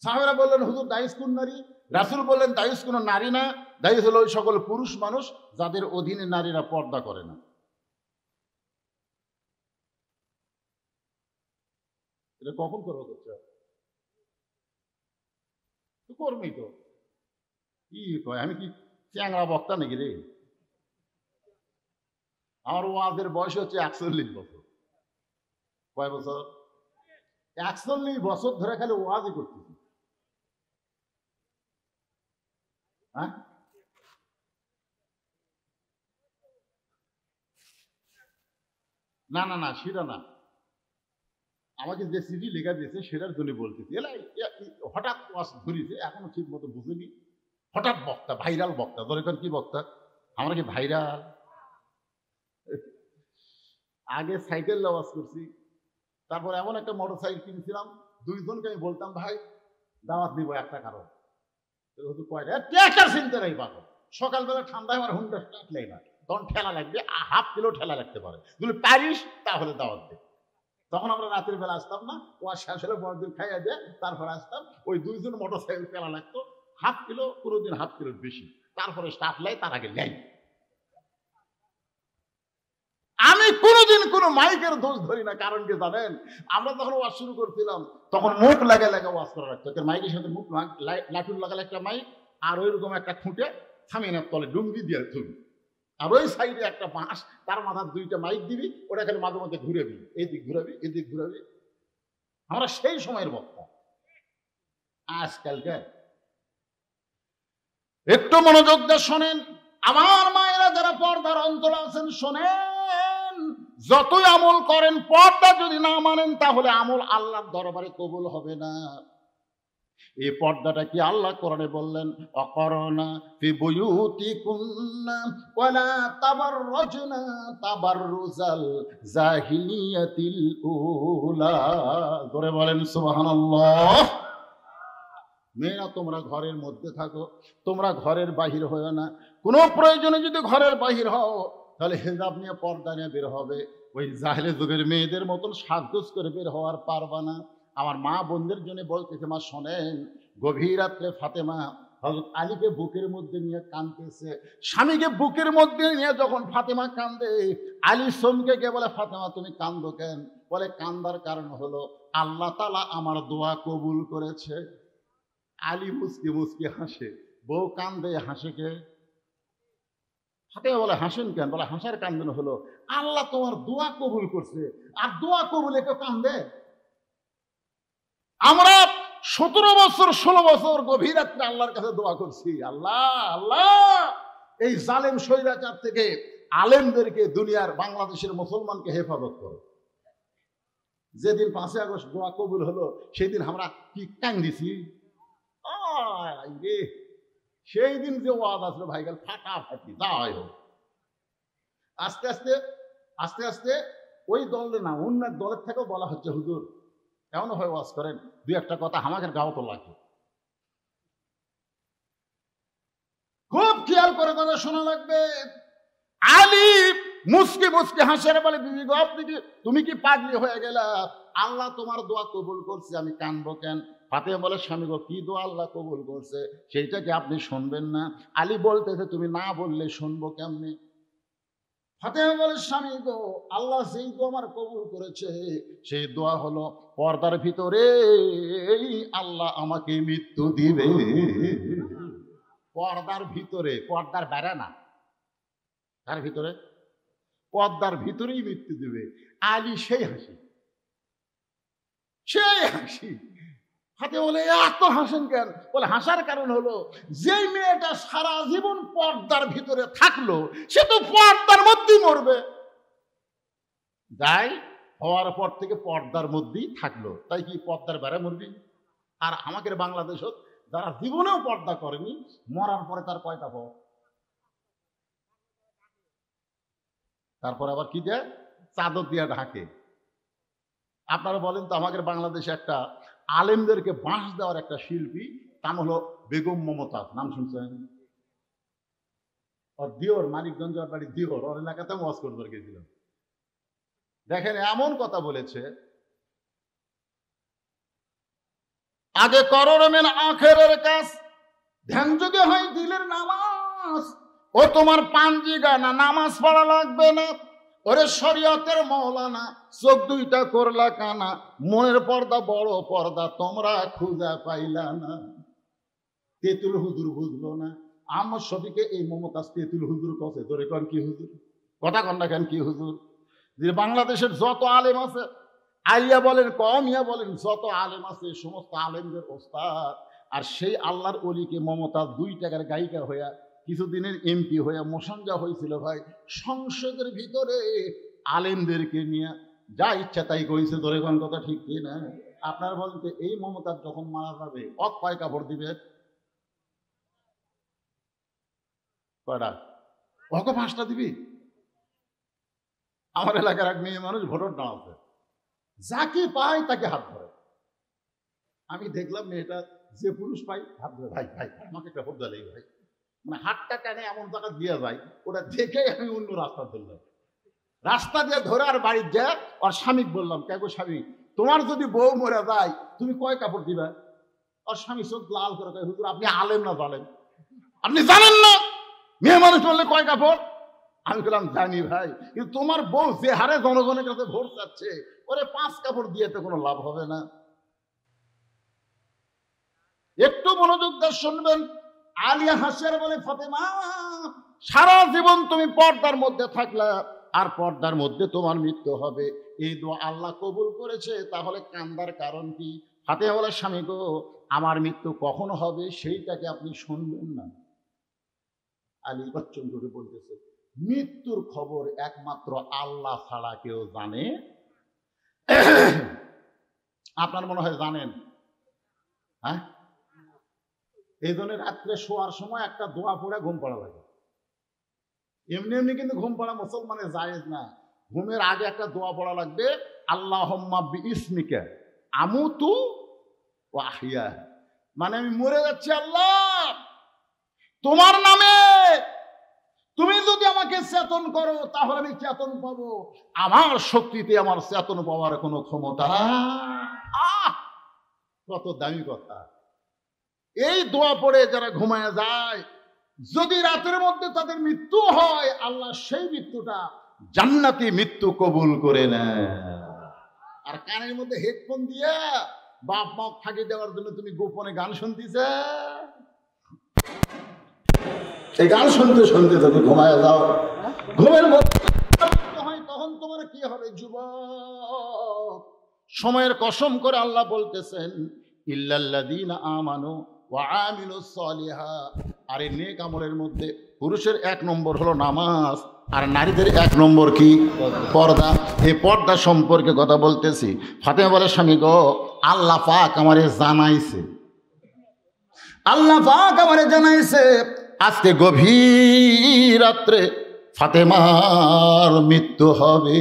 সাহাবারা বললেন হুজুর দায়ুস কোন নারী? রাসূল বললেন দায়ুস কোন নারী না, দায়ুস হলো ওই সকল পুরুষ মানুষ যাদের অধীনে নারীরা পর্দা করে না। এটা কখন করবো? কর্মী তো কি কয়, আমি কি চ্যাংড়া বক্তা নাকি রে? আমার ওয়াজের বয়স হচ্ছে 41 বছর। কয় বছর? 41 বছর ধরে খালি ওয়াজই করতেছি। হ্যাঁ, না না না, সেটা না। আমাকে যে সিডি লেখা দিয়েছে সেটার জন্য বলতেছি। হঠাৎ ওয়াজ ধরিছে, এখনো ঠিক মতো বুঝেনি। হঠাৎ বক্তা, ভাইরাল বক্তা। ধরে কি বক্তা? আমরা কি ভাইরাল? আগে সাইকেল আওয়াজ করছি, তারপর এমন একটা মোটরসাইকেল কিনেছিলাম, দুইজনকে আমি বলতাম ভাই দাওয়াত দিব একটা কারণ, কয়টা ট্র্যাক্টর চিনতে নাই পাবো। সকালবেলা ঠান্ডায় আমার হুন্ডা লাগলেই না, তখন ঠেলা লাগবে, হাফ কিলো ঠেলা লাগতে পারে, যদি পারিস তাহলে দাওয়াত দে। তখন আমরা রাতের বেলা আসতাম না, ও শেষ হলে বড়দিন খাইয়া দেয়, তারপরে আসতাম। ওই দুইজন মোটরসাইকেল ফেলা লাগতো, হাফ কিলো, কোনোদিন হাফ কিলোর বেশি, তারপরে স্টাফ লাই, তার আগে লাই। আমি কোনোদিন কোনো মাইকের দোষ ধরি না, কারণ কি জানেন, আমরা যখন ওয়াজ শুরু করছিলাম তখন মুখ লাগা লাগা ওয়াজ করা রাখতো। মাইকের সাথে মুখ লাঠুর লাগালে একটা মাইক, আর ওইরকম একটা খুঁটে থামিয়ে তলে ডুঙ্গি দিয়ে তুমি, আর ওই সাইডে একটা বাঁশ, তার মাথার দুইটা মাইক দিবি, ওটা খালি মাঝে মধ্যে ঘুরাবি, এদিক ঘুরাবি এদিক ঘুরাবি। আমরা সেই সময়ের বক্তা। আজকালকে একটু মনোযোগ দিয়ে শোনেন আমার মায়েরা, যারা পর্দার অন্তরে আছেন শোনেন, যতই আমল করেন পর্দা যদি না মানেন তাহলে আমল আল্লাহর দরবারে কবুল হবে না। এই পর্দাটা কি আল্লাহ কোরআনে বললেন, অকরনা ফি বুয়ুতিকুন্না ওয়ালা তাবাররাজনা তাবাররুজাল জাহিলিয়াতিল উলা। ধরে বলেন সুবহানাল্লাহ। মেয়েরা তোমরা ঘরের মধ্যে থাকো, তোমরা ঘরের বাহির হও না। কোনো প্রয়োজনে যদি ঘরের বাহির হও তাহলে হিজাব নিয়ে পর্দা নিয়ে বের হবে। ওই জাহেলি যুগের মেয়েদের মতন সাজগোজ করে বের হওয়ার পারবা না। আমার মা বোনদের জন্য বলতেছে, মা শোনেন, গভীর রাত্রে ফাতেমা হযরত আলীকে বুকের মধ্যে নিয়ে কাঁদতেছে। স্বামীকে বুকের মধ্যে নিয়ে যখন ফাতেমা কান্দে, আলী চমকে গিয়ে বলে, ফাতেমা তুমি কান্দো কেন? বলে, কান্দার কারণ হলো আল্লাহ তাআলা আমার দোয়া কবুল করেছে। আলী মুসকি মুসকি হাসে, বউ কান্দে, হাসে কে? ফাতেমা বলে, হাসেন কেন? বলে, হাসার কান্দন হলো আল্লাহ তোমার দোয়া কবুল করছে, আর দোয়া কবুলে কেউ কান্দে? আমরা 17 বছর 16 বছর গভীর রাত্রে আল্লাহর কাছে দোয়া করছি, আল্লাহ আল্লাহ এই জালেম স্বৈরাচার থেকে আলেমদেরকে, দুনিয়ার বাংলাদেশের মুসলমানকে হেফাজত করো। যেদিন 5 আগস্ট দোয়া কবুল হলো সেদিন আমরা কি কান্দিছি রে। সেই দিন যে ওয়াজ আসলো ভাইগাল ফাটাফাটি, যা হয় হোক। আস্তে আস্তে আস্তে আস্তে ওই দলের না অন্য এক দলের থেকেও বলা হচ্ছে, হুজুর এমন হয় ওয়াজ করেন, দুই একটা কথা আমাদের গাও তো লাগে। খুব খেয়াল করে কথা শোনা লাগবে। আলী মুসকি মুসকি হাসের বলে, বিবি গো আপনি কি, তুমি কি পাগলি হয়ে গেলা? আল্লাহ তোমার দোয়া কবুল করছে, আমি কানবো কেন? ফাতেমা বলে, স্বামী গো কি দোয়া আল্লাহ কবুল করছে সেইটা কি আপনি শুনবেন না? আলী বলতেছে, তুমি না বললে শুনবো কেমনে? ফাতেমা বলে, স্বামী গো আল্লাহ সেই দোয়া আমার কবুল করেছে, সেই দোয়া হলো পর্দার ভিতরে আল্লাহ আমাকে মৃত্যু দিবে। পর্দার ভিতরে, পর্দার বাইরে না, তার ভিতরে, পর্দার ভিতরেই মৃত্যু দিবে। আলী সেই হাসি, সেই হাসি। ফাতেমা বলে, এত হাসেন কেন? বলে, হাসার কারণ হলো যেই মেয়েটা সারা জীবন পর্দার ভিতরে থাকলো সে তো পর্দার মধ্যেই মরবে। যাই হওয়ার পর থেকে পর্দার মধ্যেই থাকলো, তাই কি পর্দার বেড়া মরবি? আর আমাদের বাংলাদেশত যারা জীবনেও পর্দা করেনি, মরার পরে তার কয়টা পর? তারপর আবার কি দেয়? চাদর দিয়া ঢাকে। আপনারা বলেন তো, আমাদের বাংলাদেশে একটা আলেমদেরকে বাঁশ দেওয়ার একটা শিল্পী, নাম হলো বেগম মমতাজ, নাম শুনছেন? ওর দিওর, মানিকগঞ্জ ওর বাড়ি দিওর, ওর এলাকাতে ওয়াজ করতে গেছিল। দেখেন এমন কথা বলেছে, আগে করো মেন আখেরের কাজ, ধ্যান যোগে হয় দিলের নামাজ। ও তোমার পাঞ্জি গানা, নামাজ পড়া লাগবে না। ওরে শরীয়তের মৌলানা, চোখ দুইটা করলা কানা, মনের পর্দা বড় পর্দা তোমরা খুঁজে পাইলা না। তেতুল হুজুর বুঝলো না। আমার সবিকে এই মমতাজ তেতুল হুজুর কছে, ধরে কন কি হুজুর? কথা কন না কেন কি হুজুর? যে বাংলাদেশের যত আলেম আছে, আইয়া বলেন কমিয়া বলেন, যত আলেম আছে সমস্ত আলেমদের ওস্তাদ। আর সেই আল্লাহর অলিকে মমতাজ 2 টাকার গায়িকা হইয়া কিছুদিনের এমপি হইয়া মোশানজা হয়েছিল ভাই। সংসদের ভিতরে আলেমদেরকে নিয়ে যা ইচ্ছা তাই কইছে, ধরে কোন কথা ঠিক কি না? আপনার বলেন তো, এই মমতাজ যখন মারা যাবে কয় কাপড় দিবে? কয়টা? 5টা দিবি? আমার এলাকার এক মেয়ে মানুষ ভোটার দাঁড়াচ্ছে, যাকে পায় তাকে হাত ধরে। আমি দেখলাম মেয়েটা যে পুরুষ পাই হাত ধরে, ভাই ভাই আমাকে একটা ভোট দিলেই ভাই, মানে হাতটা টেনে এমন জায়গা দিয়ে যায়, ওটা দেখেই আমি অন্য রাস্তা ধরলাম। রাস্তা দিয়ে ধরে আর বাড়ির যা আর স্বামী বললাম, কে গো স্বামী, তোমার যদি বউ মরে যায় তুমি কয় কাপড় দিবা? আর স্বামী চোখ লাল করে কয়, হুজুর আপনি আলেম না জানেন, আপনি জানেন না মেয়ে মানুষ বললে কয় কাপড়? আমি বললাম জানি ভাই, কিন্তু তোমার বউ যে হারে জনগণের কাছে ভোট চাচ্ছে, ওরে 5 কাপড় দিয়ে তো কোনো লাভ হবে না। একটু মনোযোগ দিয়ে শুনবেন। আলিয়া হাসিয়ার বলে, ফাতেমা সারা জীবন তুমি পর্দার মধ্যে থাকলা, আর পর্দার মধ্যে তোমার মৃত্যু হবে, এই দোয়া আল্লাহ কবুল করেছে, তাহলে কান্দার কারণ কি? ফাতেমা বলে, স্বামী গো, আমার মৃত্যু কখন হবে সেইটাকে আপনি শুনবেন না? আলী বচ্চন করে বলতেছে, মৃত্যুর খবর একমাত্র আল্লাহ ছাড়া কেউ জানে? আপনার মনে হয় জানেন? হ্যাঁ, এই জন্য রাত্রে শোয়ার সময় একটা দোয়া পড়ে ঘুম পড়া লাগে। এমনি এমনি কিন্তু ঘুম পড়া মুসলমানের জায়েজ না। ঘুমের আগে একটা দোয়া পড়া লাগবে, আল্লাহুম্মা বিইসমিকা আমুতু ওয়া আহইয়া, মানে আমি মরে যাচ্ছি আল্লাহ তোমার নামে, তুমি যদি আমাকে চেতন করো তাহলে আমি চেতন পাবো, আমার শক্তিতে আমার চেতন পাওয়ার কোনো ক্ষমতা। কত দামি কথা! এই দোয়া পড়ে যারা ঘুমায় যায়, যদি রাতের মধ্যে তাদের মৃত্যু হয়, আল্লাহ সেই মৃত্যুটা জান্নাতি মৃত্যু কবুল করে নেয়। আর কানের মধ্যে হেডফোন দিয়ে বাপ মাপ ফাঁকি দেওয়ার জন্য তুমি গোপনে গান শুনতেছে, এই গান শুনতে শুনতে তুমি ঘুমায় যাও, ঘুমের মধ্যে হয়, তখন তোমার কি হবে? যুবক, সময়ের কসম করে আল্লাহ বলতেছেন, ইল্লাল্লাযীনা আমানু ওয়া আমিলুস সালিহাত। আর এই নেক আমলের মধ্যে পুরুষের 1 নম্বর হলো নামাজ, আর নারীদের 1 নম্বর কি? পর্দা। এই পর্দা সম্পর্কে কথা বলতেছি। ফাতেমা বলে, স্বামী গো, আল্লাহ পাক আমারে জানাইছে, আল্লাহ পাক আমারে জানাইছে আজকে গভীর রাত্রে ফাতেমার মৃত্যু হবে।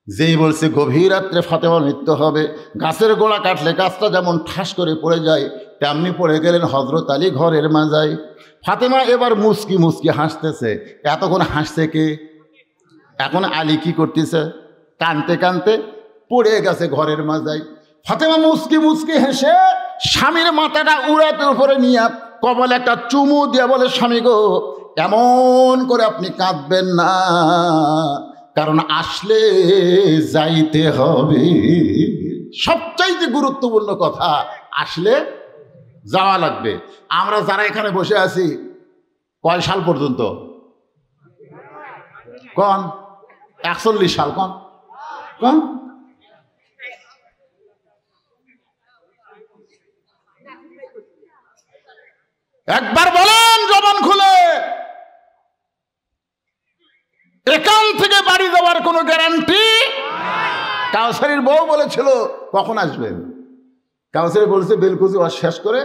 যেই বলছে গভীর রাত্রে ফাতেমার মৃত্যু হবে, গাছের গোড়া কাটলে গাছটা যেমন ঠাস করে পড়ে যায়, তেমনি পড়ে গেলেন হযরত আলী ঘরের মাজায়। ফাতেমা এবার মুস্কি মুস্কি হাসতেছে। এতক্ষণ হাসছে কে? এখন আলী কি করতেছে? কানতে কানতে পড়ে গেছে ঘরের মাজায়। ফাতেমা মুস্কি মুস্কি হেসে স্বামীর মাথাটা উড়াতের উপরে নিয়ে কপালে একটা চুমু দিয়ে বলে, স্বামী গো, এমন করে আপনি কাঁদবেন না, কারণ আসলে যাইতে হবে। সবচাইতে গুরুত্বপূর্ণ কথা, আসলে যাওয়া লাগবে। আমরা যারা এখানে বসে আছি, কয় সাল পর্যন্ত? কোন 41 সাল? কোন কোন একবার বলেন জবান খুলে, এখান থেকে বাড়ি যাওয়ার কোনো গ্যারান্টি? কাউসারির বউ বলেছিল কখন আসবেন? কাউসারি বলেছে বেলকুচি ওয়াজ শেষ করে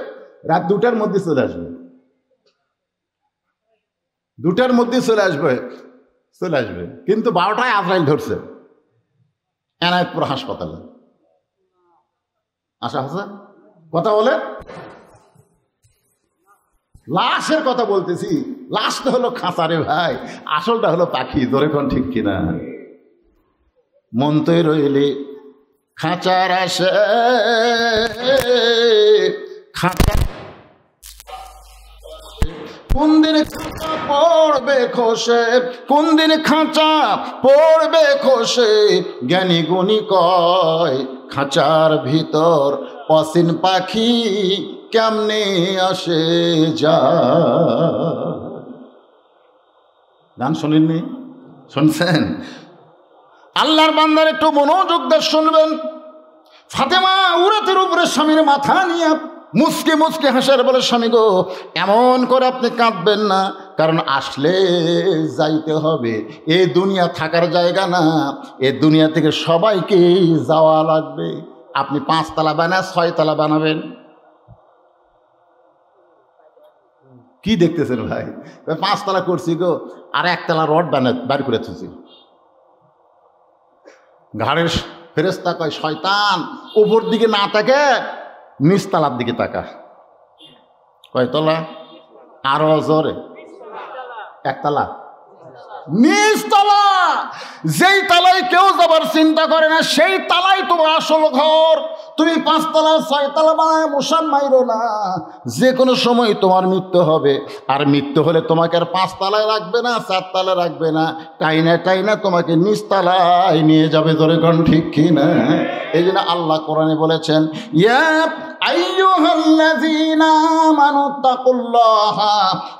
রাত 2টার মধ্যে চলে আসবে, 2টার মধ্যে চলে আসবে। কিন্তু 12টায় আজরাইল ধরছে এনায়েতপুর হাসপাতালে। আশা হাসান কথা বলে, লাশের কথা বলতেছি। লাশটা হলো খাঁচারে ভাই, আসলটা হলো পাখি। ধরে কোন ঠিক কিনা? মন তৈ রইলে খাঁচার আসে, খাঁচা কোন দিন খাঁচা পড়বে খসে, কোন দিন খাঁচা পড়বে খসে, জ্ঞানী গুণী কয় খাঁচার ভিতর অসীন পাখি কেমনে আসে যা। গান শোনেননি? শুনছেন? আল্লাহর বান্দার একটু মনোযোগ দিয়ে শুনবেন। ফাতেমা উরাতের উপরে স্বামীর মাথা নিয়ে মুসকে মুসকে হাসার বলে, স্বামী গো, এমন করে আপনি কাঁদবেন না, কারণ আসলে যাইতে হবে। এই দুনিয়া থাকার জায়গা না, এই দুনিয়া থেকে সবাইকে যাওয়া লাগবে। আপনি 5 তলা বানায় 6 তলা বানাবেন? কি দেখতেছেন ভাই? 5 তলা করছি গো, আর 1 তলা রড বানায় বার করে তুলছি। ঘাড়ের ফেরেশতা কয় শয়তান উপর দিকে না তাকে নিচতলার দিকে তাকা। কয়তলা? আরো জোরে। একতলা, নিচতলা। যেই তালায় কেউ যাবার চিন্তা করে না সেই তালাই তোমার আসল ঘর। তুমি 5 তলা 6 তলা বানায় মশান মাইরো না, যে কোনো সময় তোমার মৃত্যু হবে। আর মৃত্যু হলে তোমাকে আর 5 তলায় রাখবে না, 4 তলায় রাখবে না, টাইনা তোমাকে নিচতলায় নিয়ে যাবে। ধরে কোন ঠিক কি না? এই জন্য আল্লাহ কোরআনে বলেছেন, ইয়া আইয়ুহাল্লাযীনা আমানুত্তাকুল্লাহা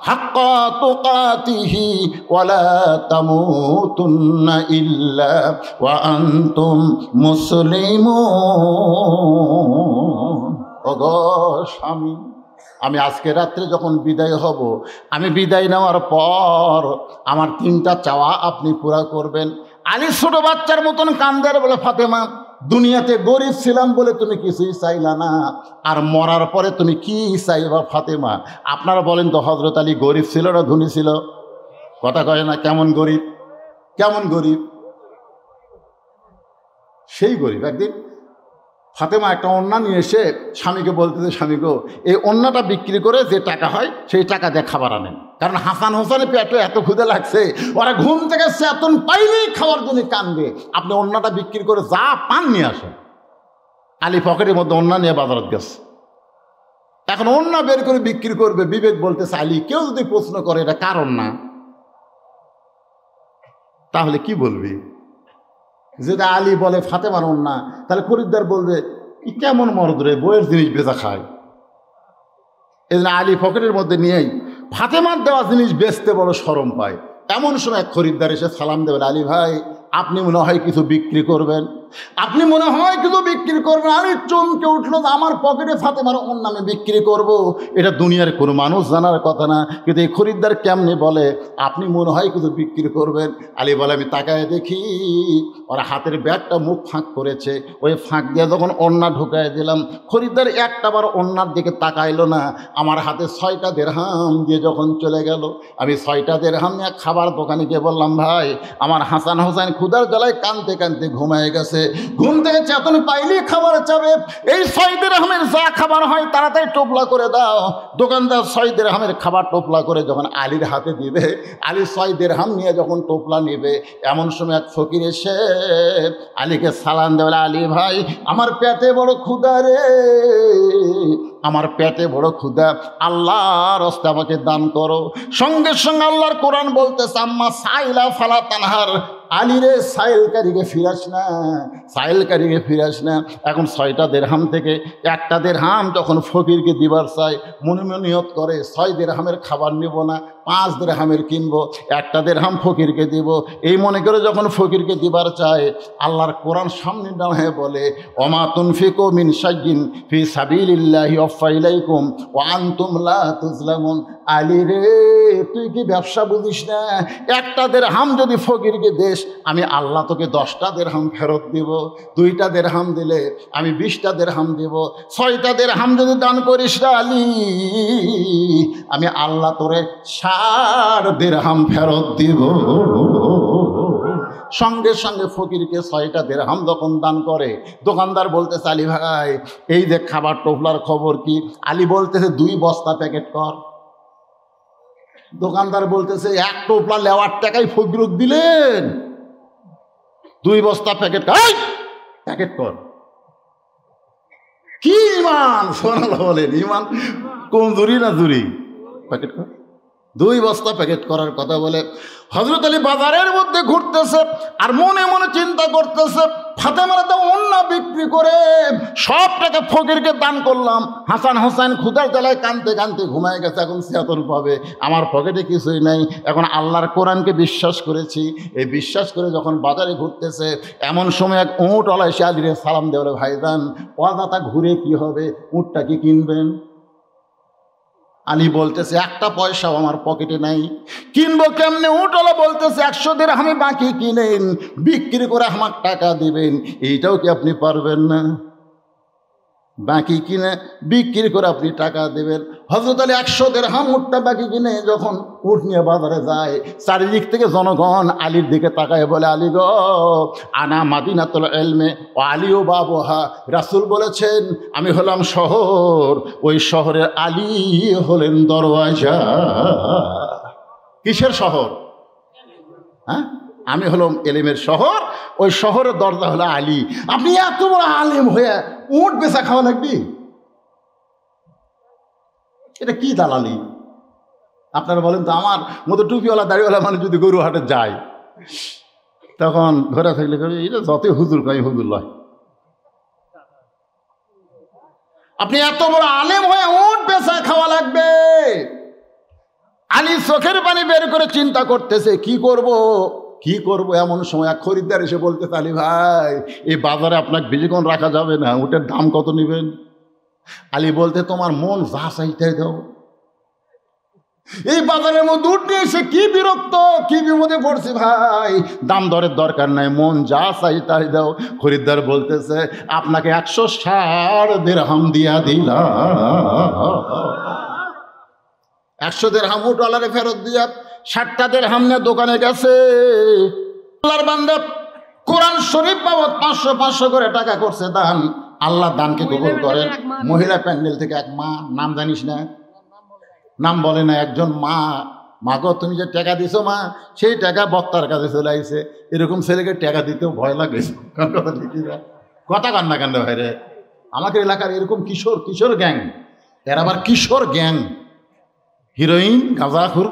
হাক্কা তুকাতিহি ওয়া লা তামুতুন্না ইল্লা ওয়া আনতুম মুসলিমুন। ওগো স্বামী, আমি আজকে রাত্রে যখন বিদায় হব, আমি বিদায় নেওয়ার পর আমার 3টা চাওয়া আপনি পুরা করবেন। আলী ছোট বাচ্চার মতন কান্দের বলে, ফাতেমা দুনিয়াতে গরিব ছিলাম বলে তুমি কিছুই চাইলা না, আর মরার পরে তুমি কি চাইবা ফাতেমা? আপনারা বলেন তো, হযরত আলী গরিব ছিল না ধনী ছিল? কথা কয় না? কেমন গরিব? কেমন গরিব? সেই গরিব। একদিন ফাতেমা একটা ওড়না নিয়ে এসে স্বামীকে বলতেছে, স্বামী গো, এই ওড়নাটা বিক্রি করে যে টাকা হয় সেই টাকা দিয়ে খাবার আনেন। কারণ হাসান হোসেনের পেটে এত ক্ষুদে লাগছে, ওরা ঘুম থেকে চেতন পাইলেই খাওয়ার জন্য কান্দবে। আপনি ওড়নাটা বিক্রি করে যা পান নিয়ে আসেন। আলী পকেটের মধ্যে ওড়না নিয়ে বাজারত গেছে। এখন ওড়না বের করে বিক্রি করবে, বিবেক বলতেছে আলী কেউ যদি প্রশ্ন করে এটা কার ওড়না, তাহলে কি বলবি? যেটা আলী বলে ফাতেমার ওড়না, তাহলে খরিদ্দার বলবে কি কেমন মরদ রে, বইয়ের জিনিস বেচা খায়। এই জন্য আলী পকেটের মধ্যে নিয়েই ফাতেমার দেওয়া জিনিস বেচতে বড় শরম পায়। এমন সময় এক খরিদ্দার এসে সালাম দেবেন, আলী ভাই আপনি মনে হয় কিছু বিক্রি করবেন, আপনি মনে হয় কিছু বিক্রি করবেন। আলী চমকে উঠলো, আমার পকেটে ফাতেমার ওড়না আমি বিক্রি করব, এটা দুনিয়ার কোনো মানুষ জানার কথা না। কিন্তু এই খরিদ্দার কেমনে বলে আপনি মনে হয় কিছু বিক্রি করবেন? আলী বলে আমি তাকায় দেখি ওরা হাতের ব্যাগটা মুখ ফাঁক করেছে, ওই ফাঁক দিয়ে যখন ওড়না ঢুকায় দিলাম, খরিদ্দার একটাবার ওড়নার দিকে তাকাইলো না। আমার হাতে 6টা দিরহাম দিয়ে যখন চলে গেল, আমি 6টা দিরহাম নিয়ে খাবার দোকানে গিয়ে বললাম, ভাই আমার হাসান হোসেন ক্ষুধার জ্বালায় কাঁদতে কাঁদতে ঘুমায় গেছে, ঘুম থেকে চেতন পাইলেই খাবার চাবে। এই 6 দিরহামের যা খাবার হয় তাড়াতাড়ি টোপলা করে দাও। দোকানদার 6 দিরহামের খাবার টোপলা করে যখন আলীর হাতে দিবে, আলী 6 দিরহাম নিয়ে যখন টোপলা নেবে, এমন সময় এক ফকির এসে আলীকে সালাম দেবে, আলী ভাই আমার পেটে বড় ক্ষুধা রে, আমার পেটে বড় ক্ষুধা, আল্লাহর রাস্তে আমাকে দান করো। সঙ্গে সঙ্গে আল্লাহর কোরআন বলতেছে, আম্মা সাইলা ফালা তানহার, আলী রে সাইলকারীকে ফিরাস না, সাইলকারীকে ফিরাস না। এখন 6টা দিরহাম থেকে 1টা দিরহাম যখন ফকিরকে দিবার চাই, মনে মনে নিয়ত করে 6 দিরহামের খাবার নেব না, 5 দিরহামের কিনবো, 1টা দিরহাম ফকিরকে দিব। এই মনে করে যখন ফকিরকে দিবার চায়, আল্লাহর কোরআন সামনে দাঁড়ায় বলে, ওমা তুনফিকু মিন শাইইন ফি সাবিলিল্লাহি ওয়াফা ইলাইকুম ওয়া আনতুম লা তুজলামুন। আলী রে তুই কি ব্যবসা বুঝিস না? 1টা দিরহাম যদি ফকিরকে দেশ, আমি আল্লাহ তোকে 10টা দিরহাম ফেরত দিব। 2টা দিরহাম দিলে আমি 20টা দিরহাম দিব। 6টা দিরহাম যদি দান করিস না আলী, আমি আল্লাহ তোরে 60 দিরহাম ফেরত দিব। সঙ্গে সঙ্গে ফকিরকে 6টা দিরহাম যখন দান করে, দোকানদার বলতেছে, আলী ভাই এই যে খাবার টোপলার খবর কি? আলী বলতেছে 2 বস্তা প্যাকেট কর। দোকানদার বলতেছে 1 টোপলা লেওয়ার টাকাই ফকির দিলেন, 2 বস্তা প্যাকেট প্যাকেট কর। কি ইমান! সোনালা বলেন ইমান কমজোরি না জুরি? প্যাকেট কর, 2 বস্তা প্যাকেট করার কথা বলে হযরত আলী বাজারের মধ্যে ঘুরতেছে আর মনে মনে চিন্তা করতেছে, ফাতেমার তো ওড়না বিক্রি করে সব টাকা ফকিরকে দান করলাম, হাসান হোসেন ক্ষুধার জ্বালায় কাঁদতে কাঁদতে ঘুমায় গেছে, এখন চেতন পাবে, আমার পকেটে কিছুই নাই। এখন আল্লাহর কোরআনকে বিশ্বাস করেছি, এই বিশ্বাস করে যখন বাজারে ঘুরতেছে, এমন সময় এক উঁটওয়ালা এসে আলীরে সালাম দেওয়ালে, ভাইজান অযথা ঘুরে কি হবে, উঁটটা কি কিনবেন? আলী বলতেছে 1টা পয়সাও আমার পকেটে নাই, কিনবো কেমনে? উঁটওয়ালা বলতেছে 100 দিরহামে বাকি কিনেন, বিক্রি করে আমার টাকা দিবেন। এইটাও কি আপনি পারবেন না? বাকি কিনে বিক্রি করে আপনি টাকা দেবেন? হযরত আলী 100 দিরহাম উটটা বাকি কিনে যখন উট নিয়ে বাজারে যায়, চারিদিক থেকে জনগণ আলীর দিকে তাকায়, বলে আলী গো আনা মাদিনাতুল ইলমে ওয়া আলীও বাবুহা। রাসূল বলেছেন আমি হলাম শহর, ওই শহরের আলী হলেন দরওয়াজা। কিসের শহর? হ্যাঁ, আমি হলাম এলিমের শহর, ওই শহরের দরজা হলো আলী। আপনি এত বড় আলেম হয়ে উট বেচা খাওয়া লাগবে? এটা কি দালালি? আপনারা বলেন তো, আমার মতো টুপিওয়ালা দাড়িওয়ালা মানুষ যদি গরু হাটে যায়, তখন ঘরে থাকলে এটা যতই হুজুর কয় হুজুর লয়। আপনি এত বড় আলেম হয়ে উট বেচা খাওয়া লাগবে? আলী চোখের পানি বের করে চিন্তা করতেছে কি করব কি করব। এমন সময় এক খরিদ্দার এসে বলতে, আলী ভাই এই বাজারে আপনাকে বেশিক্ষণ রাখা যাবে না, উটের দাম কত নেবেন? আলী বলতে, তোমার মন যা চাইতে দাও। এই বাজারের মধ্যে উঠ নিয়ে এসে কি বিরক্ত, কি বিপদে পড়ছি ভাই, দাম দরের দরকার নাই, মন যা চাই তাই দাও। খরিদ্দার বলতেছে, আপনাকে 160 দিরহাম দিয়া দিলাম। 100 দিরহাম উটওয়ালারে ফেরত দিয়া 60টা দিরহাম নিয়ে দোকানে গেছে। আল্লাহর বান্দা কোরআন শরীফ বাবদ 500 করে টাকা করছে দান। আল্লাহ দানকে কবুল করেন। মহিলা প্যান্ডেল থেকে এক মা, নাম জানিস না, নাম বলে না, একজন মা, মাগো তুমি যে টাকা দিছো মা, সেই টাকা বক্তার কাছে চলে আইছে। এরকম ছেলেকে টাকা দিতেও ভয় লাগে। কথা ঠিকই না, কথা কান্না কান্না ভাই রে। আমাদের এলাকার এরকম কিশোর গ্যাং, এর আবার কিশোর গ্যাং, হিরোইন গাঁজাখুর,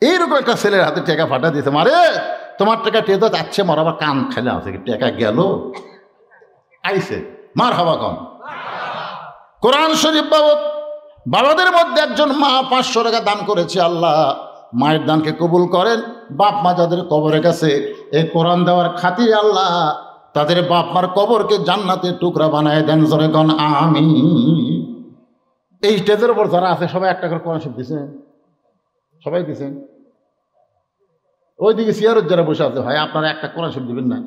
এইরকম একটা ছেলের হাতে টাকা ফাটা দিয়েছে। মারে তোমার টাকা টেতো যাচ্ছে, মার আবার কান খেলে আছে, টাকা গেল আইছে, মার হওয়া কম। কোরআন শরীফ বাবদ বাবাদের মধ্যে একজন মা 500 টাকা দান করেছে। আল্লাহ মায়ের দানকে কবুল করেন। বাপ মা যাদের কবরে গেছে, এই কোরআন দেওয়ার খাতিরে আল্লাহ তাদের বাপ মার কবরকে জান্নাতের টুকরা বানায় দেন। জোরে কোন আমিন। এই স্টেজের উপর যারা আছে সবাই একটা করে কোরআন শরীফ দিয়েছেন, সবাই দিয়েছেন। ওইদিকে সিয়ারত যারা বসে আছে, ভাই আপনারা একটা কোরআন শরীফ দিবেন না?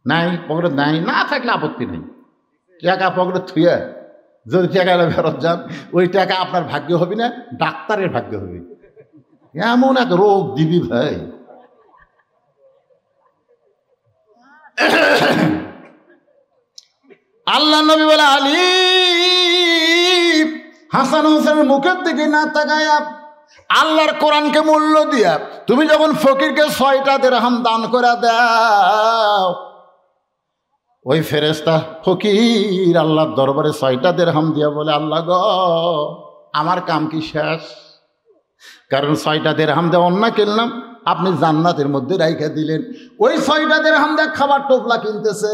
নাই, পকেটে নাই, না থাকলে আপত্তি নেই। টাকা পকেটে থুয়ে যদি টাকা ফেরত যান, ওই টাকা আপনার ভাগ্য হবে না, ডাক্তারের ভাগ্য হবে। এমন এক রোগ দিবি ভাই। আল্লাহ নবী বলে, আলী হাসান হোসেনের মুখের দিকে না তাকায়া আল্লাহর কোরআনকে মূল্য দিয়া তুমি যখন ফকিরকে 6টা দিরহাম দান করে দাও, ওই ফেরেশতা ফকির আল্লাহর দরবারে 6টা দিরহাম দিয়া বলে, আল্লাহ গো আমার কাম কি শেষ? কারণ 6টা দিরহাম দিয়ে অন্য কিনলাম, আপনি জান্নাতের মধ্যে রাইখা দিলেন। ওই 6টা দিরহাম দিয়ে খাবার টোপলা কিনতেছে,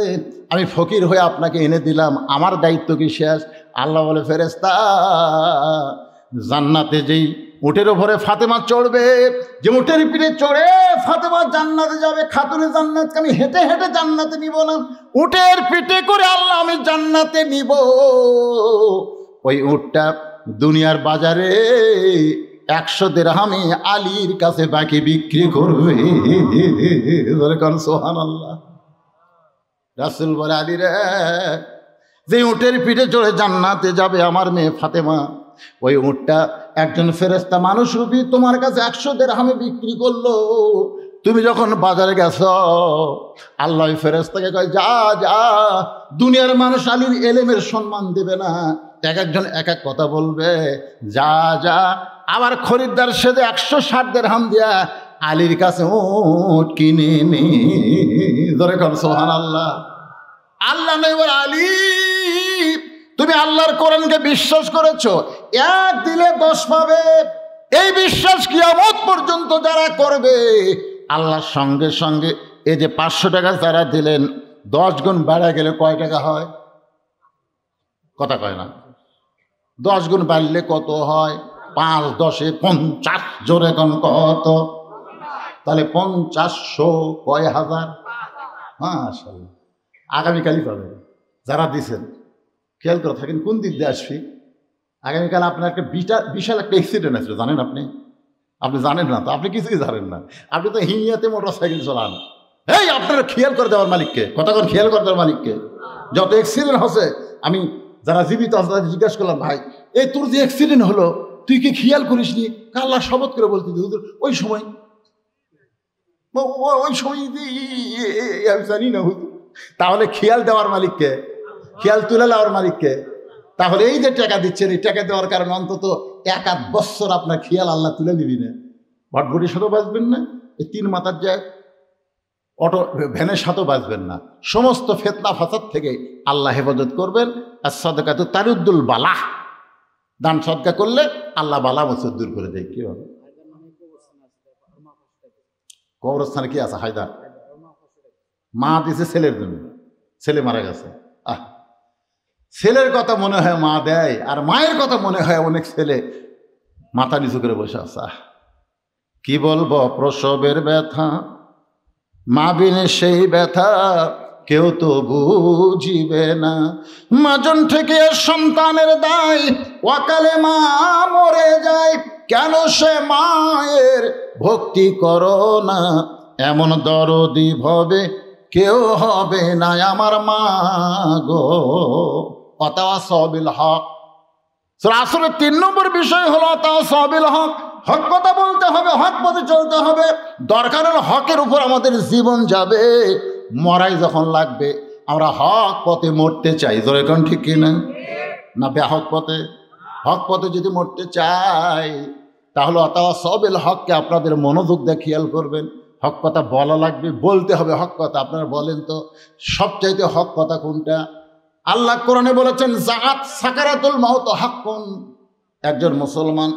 আমি ফকির হয়ে আপনাকে এনে দিলাম, আমার দায়িত্ব কি শেষ? আল্লাহ বলে, ফেরেশতা জান্নাতে যেই উটের ওপরে ফাতেমা চড়বে, যে উটের পিঠে চড়ে ফাতেমা জান্নাতে যাবে, খাতুনে জান্নাতকে আমি হেঁটে হেঁটে জান্নাতে নিব না, উটের পিঠে করে আল্লাহ আমি জান্নাতে নিব। ওই উটটা দুনিয়ার বাজারে 100 দিরহামে আলীর কাছে বাকি বিক্রি করবে। সুবহানাল্লাহ। রাসূল বলে, আলী রে, যে উটের পিঠে চড়ে জান্নাতে যাবে আমার মেয়ে ফাতেমা, ওই উটটা একজন ফেরেশতা মানুষ রূপী তোমার কাছে 100 দিরহামে বিক্রি করলো। তুমি যখন বাজারে গেছ, আল্লাহ ফেরেশতাকে কয়, যা যা, দুনিয়ার মানুষ আলীর এলেমের সম্মান দেবে না, এক একজন এক এক কথা বলবে, যা যা আবার খরিদ্দার সেজে 160 দিরহাম দিয়া আলীর কাছে উট কিনে নে। ধরে কর সুবহানাল্লাহ। আল্লাহ নবী বলে, আলী তুমি আল্লাহর কোরআনকে বিশ্বাস করেছো, 1 দিলে 10 পাবে। এই বিশ্বাস কিয়ামত পর্যন্ত যারা করবে, আল্লাহর সঙ্গে সঙ্গে এই যে 500 টাকা যারা দিলেন, 10 গুণ বাড়া গেলে কয় টাকা হয়? কথা কয় না। 10 গুণ বাড়লে কত হয়? 5 10 50। জোরে কোন কত? তাহলে 50 কয় হাজার? মাশাআল্লাহ। আগামীকালই পাবে যারা দিছেন। খেয়াল করে থাকেন কোন দিক দিয়ে আসবি। আগামীকাল আপনার একটা বিশাল একটা অ্যাক্সিডেন্ট আছে, জানেন আপনি? আপনি জানেন না তো, আপনি কিছুই জানেন না। আপনি তো হিমিয়াতে মোটরসাইকেল চালান। এই আপনারা খেয়াল করে দেওয়ার মালিককে, কথা করে খেয়াল করে দেওয়ার মালিককে। যত অ্যাক্সিডেন্ট হচ্ছে আমি যারা জীবিত আছে তাদের জিজ্ঞাসা করলাম, ভাই এই তোর যে অ্যাক্সিডেন্ট হলো তুই কি খেয়াল করিস নি? আল্লাহ শপথ করে বলতে হুজুর ওই সময় আমি জানি না হুজুর। তাহলে খেয়াল দেওয়ার মালিককে, খেয়াল তুলে দেওয়ার মালিককে। তাহলে এই যে টাকা দিচ্ছেন, এই টাকা দেওয়ার কারণে অন্তত 1-8 বছর আপনার খেয়াল আল্লাহ তুলে দিবি না, ভটভটির সাথেও বাঁচবেন না, এই 3 মাথার যায় অটো ভ্যানের সাথেও বাঁচবেন না। সমস্ত ফিতনা ফাসাদ থেকে আল্লাহ হেফাজত করবেন। আর সাদকাতু তারুদ্দুল বালা, দান সদকা করলে আল্লাহ বালা মুসিবত দূর করে দেয়। কি হবে? কবরস্থানে কি আছে? হায়দার মা দিছে ছেলের জন্য, ছেলে মারা গেছে। ছেলের কথা মনে হয় মা দেয়, আর মায়ের কথা মনে হয় অনেক ছেলে মাথা নিচু করে বসে আছে। কি বলবো প্রসবের ব্যথা, মা বিনে সেই ব্যথা কেউ তো বুঝিবে না। মাজন থেকে সন্তানের দায়, অকালে মা মরে যায়, কেন সে মায়ের ভক্তি করো না? এমন দরদি ভবে কেউ হবে না আমার মা গো। ওয়াতাওয়াসাবিল হক। আসলে 3 নম্বর বিষয় হলো ওয়াতাওয়াসাবিল হক। হক কথা বলতে হবে, হক পথে চলতে হবে। দরকার হলে হকের উপর আমাদের জীবন যাবে, মরাই যখন লাগবে আমরা হক পথে মরতে চাই। জোরে কোন ঠিক কিনা? না বেহক পথে? হক পথে যদি মরতে চাই তাহলে ওয়াতাওয়াসাবিল হককে আপনাদের মনোযোগ দিয়ে খেয়াল করবেন। হক কথা বলা লাগবে, বলতে হবে হক কথা। আপনারা বলেন তো সবচাইতে হক কথা কোনটা? আল্লাহ কোরআনে বলেছেন জাআত সাকারাতুল মাউত হাক্কুন। একজন মুসলমান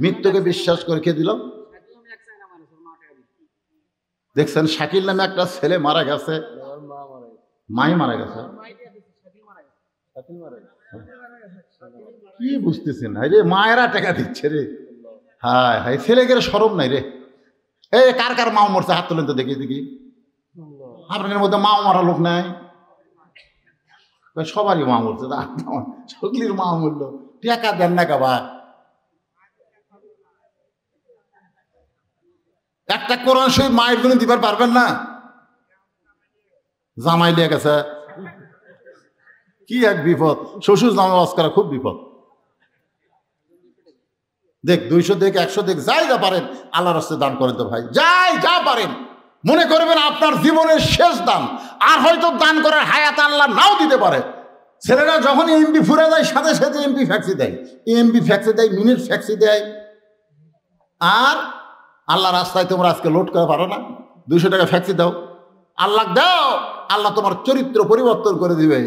মৃত্যুকে বিশ্বাস করে কে দিল? দেখছেন শাকিল নামে একটা ছেলে মারা গেছে, মাই মারা গেছে। কি বুঝতেছেন না রে? মায়েরা টাকা দিচ্ছে রে। হায় হায়, ছেলেকে শরম নাই রে। এই কার কার মাও মরছে হাত তোলেন তো দেখি দেখি। আপনাদের মধ্যে মাও মারা লোক নাই? সবারই মা মরছে, সকলির মা মরলো, টাকা দেন না কাবা। একটা কোরআন শরীফ মায়ের গুণ দিবার পারবেন না? জামাই লিয়ে গেছে, কি এক বিপদ। শ্বশুর জামাই ওয়াজ করা খুব বিপদ। দেখ 200 দেখ 100 দেখ, যাই যা পারেন আল্লাহর রাস্তায় দান করেন তো ভাই, যাই যা পারেন। মনে করবেন আপনার জীবনের শেষ দান, আর হয়তো দান করার হায়াত আল্লাহ নাও দিতে পারে। ছেলেরা যখন এমপি ফুরে যায় সাথে সাথে এমপি ফ্যাক্সি দেয়, এমপি ফ্যাক্সি দেয়, মিনিট ফ্যাক্সি দেয়। আর আল্লাহ রাস্তায় তোমরা আজকে লোড করে পারো না, 200 টাকা ফ্যাক্সি দাও, আল্লাহ দাও, আল্লাহ তোমার চরিত্র পরিবর্তন করে দিবে।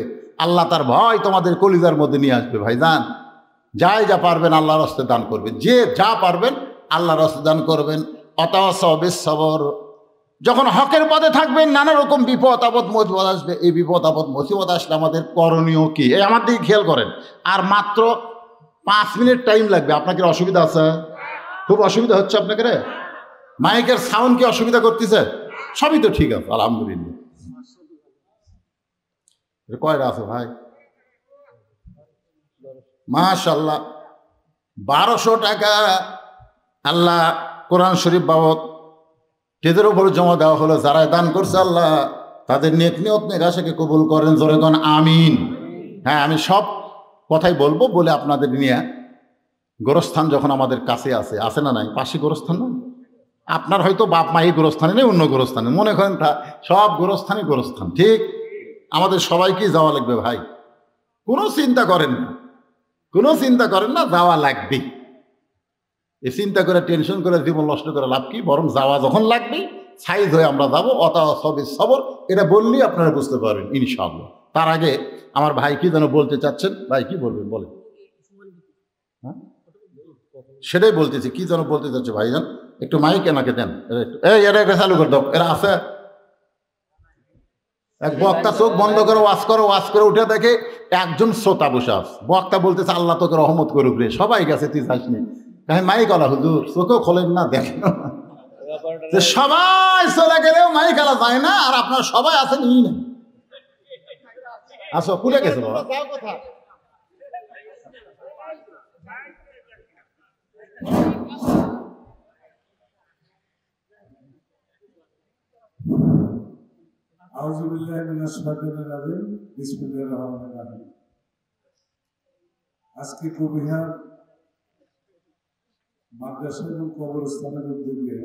আল্লাহ তার ভয় তোমাদের কলিজার মধ্যে নিয়ে আসবে। ভাইজান যাই যা পারবেন আল্লাহর রাস্তায় দান করবেন, যে যা পারবেন আল্লাহর রাস্তায় দান করবেন। ওয়াতাওয়াসাউ বিস সবর। যখন হকের পথে থাকবেন নানা রকম বিপদ আপদ মুসিবত আসবে। এই বিপদ আপদ মুসিবত আসলে আমাদের করণীয় কি? এই আমার দিকে খেয়াল করেন। আর মাত্র 5 মিনিট টাইম লাগবে। আপনাকে অসুবিধা আছে? খুব অসুবিধা হচ্ছে আপনাকে রে? মাইকের সাউন্ড কি অসুবিধা করতেছে? সবই তো ঠিক আছে আলহামদুলিল্লাহ। কয়টা আছে ভাই? মাশাআল্লাহ 1200 টাকা আল্লাহ কোরআন শরীফ বাবদ টেদের উপর জমা দেওয়া হলো। যারা দান করছে আল্লাহ তাদের নেক নিয়ত নেক আশাকে কবুল করেন। জোরে কোন আমিন। হ্যাঁ, আমি সব কথাই বলবো বলে আপনাদের নিয়ে গোরস্থান যখন আমাদের কাছে আছে না নাই? পাশে গোরস্থান না? আপনার হয়তো বাপ মাই গোরস্থানে নেই, অন্য গোরস্থানে মনে করেন, সব গোরস্থানই গোরস্থান। ঠিক আমাদের সবাইকেই যাওয়া লাগবে ভাই, কোনো চিন্তা করেন না, কোনো চিন্তা করেন না, যাওয়া লাগবে। এই চিন্তা করে টেনশন করে জীবন নষ্ট করে লাভ কি? বরং যাওয়া যখন লাগবে সাইজ হয়ে আমরা যাবো। ওয়াতাওয়াসাউ বিস সবর, এটা বললেই আপনারা বুঝতে পারবেন ইনশাআল্লাহ। তার আগে আমার ভাই কি যেন বলতে চাচ্ছেন, ভাই কি বলবেন বলেন? হ্যাঁ সেটাই বলতেছি, কি যেন বলতে চাচ্ছে ভাইজান, একটু মাইক এনাকে দেন। এই এরা একটা চালু করে দাও, এরা আছে। এক বক্তা চোখ বন্ধ করে ওয়াজ করে উঠে দেখে একজন শ্রোতা বসে আছে। বক্তা বলতেছে আল্লাহ তোকে রহমত করুক রে, সবাই গেছে তুই যাসনি। মাইক আলা হুজুর, চোখেও খোলেন না, দেখেন না, সবাই চলে গেলেও মাইক আলা যায় না, আর আপনার সবাই আছেন ই না। আসো কুলে গেছে বাবা। আউযু বিল্লাহি মিনাশ শাইতানির রাজিম। বিসমিল্লাহির রহমানির রহিম। আজকে কবিহার মাদ্রাসা এবং কবরস্থানের উদ্যোগে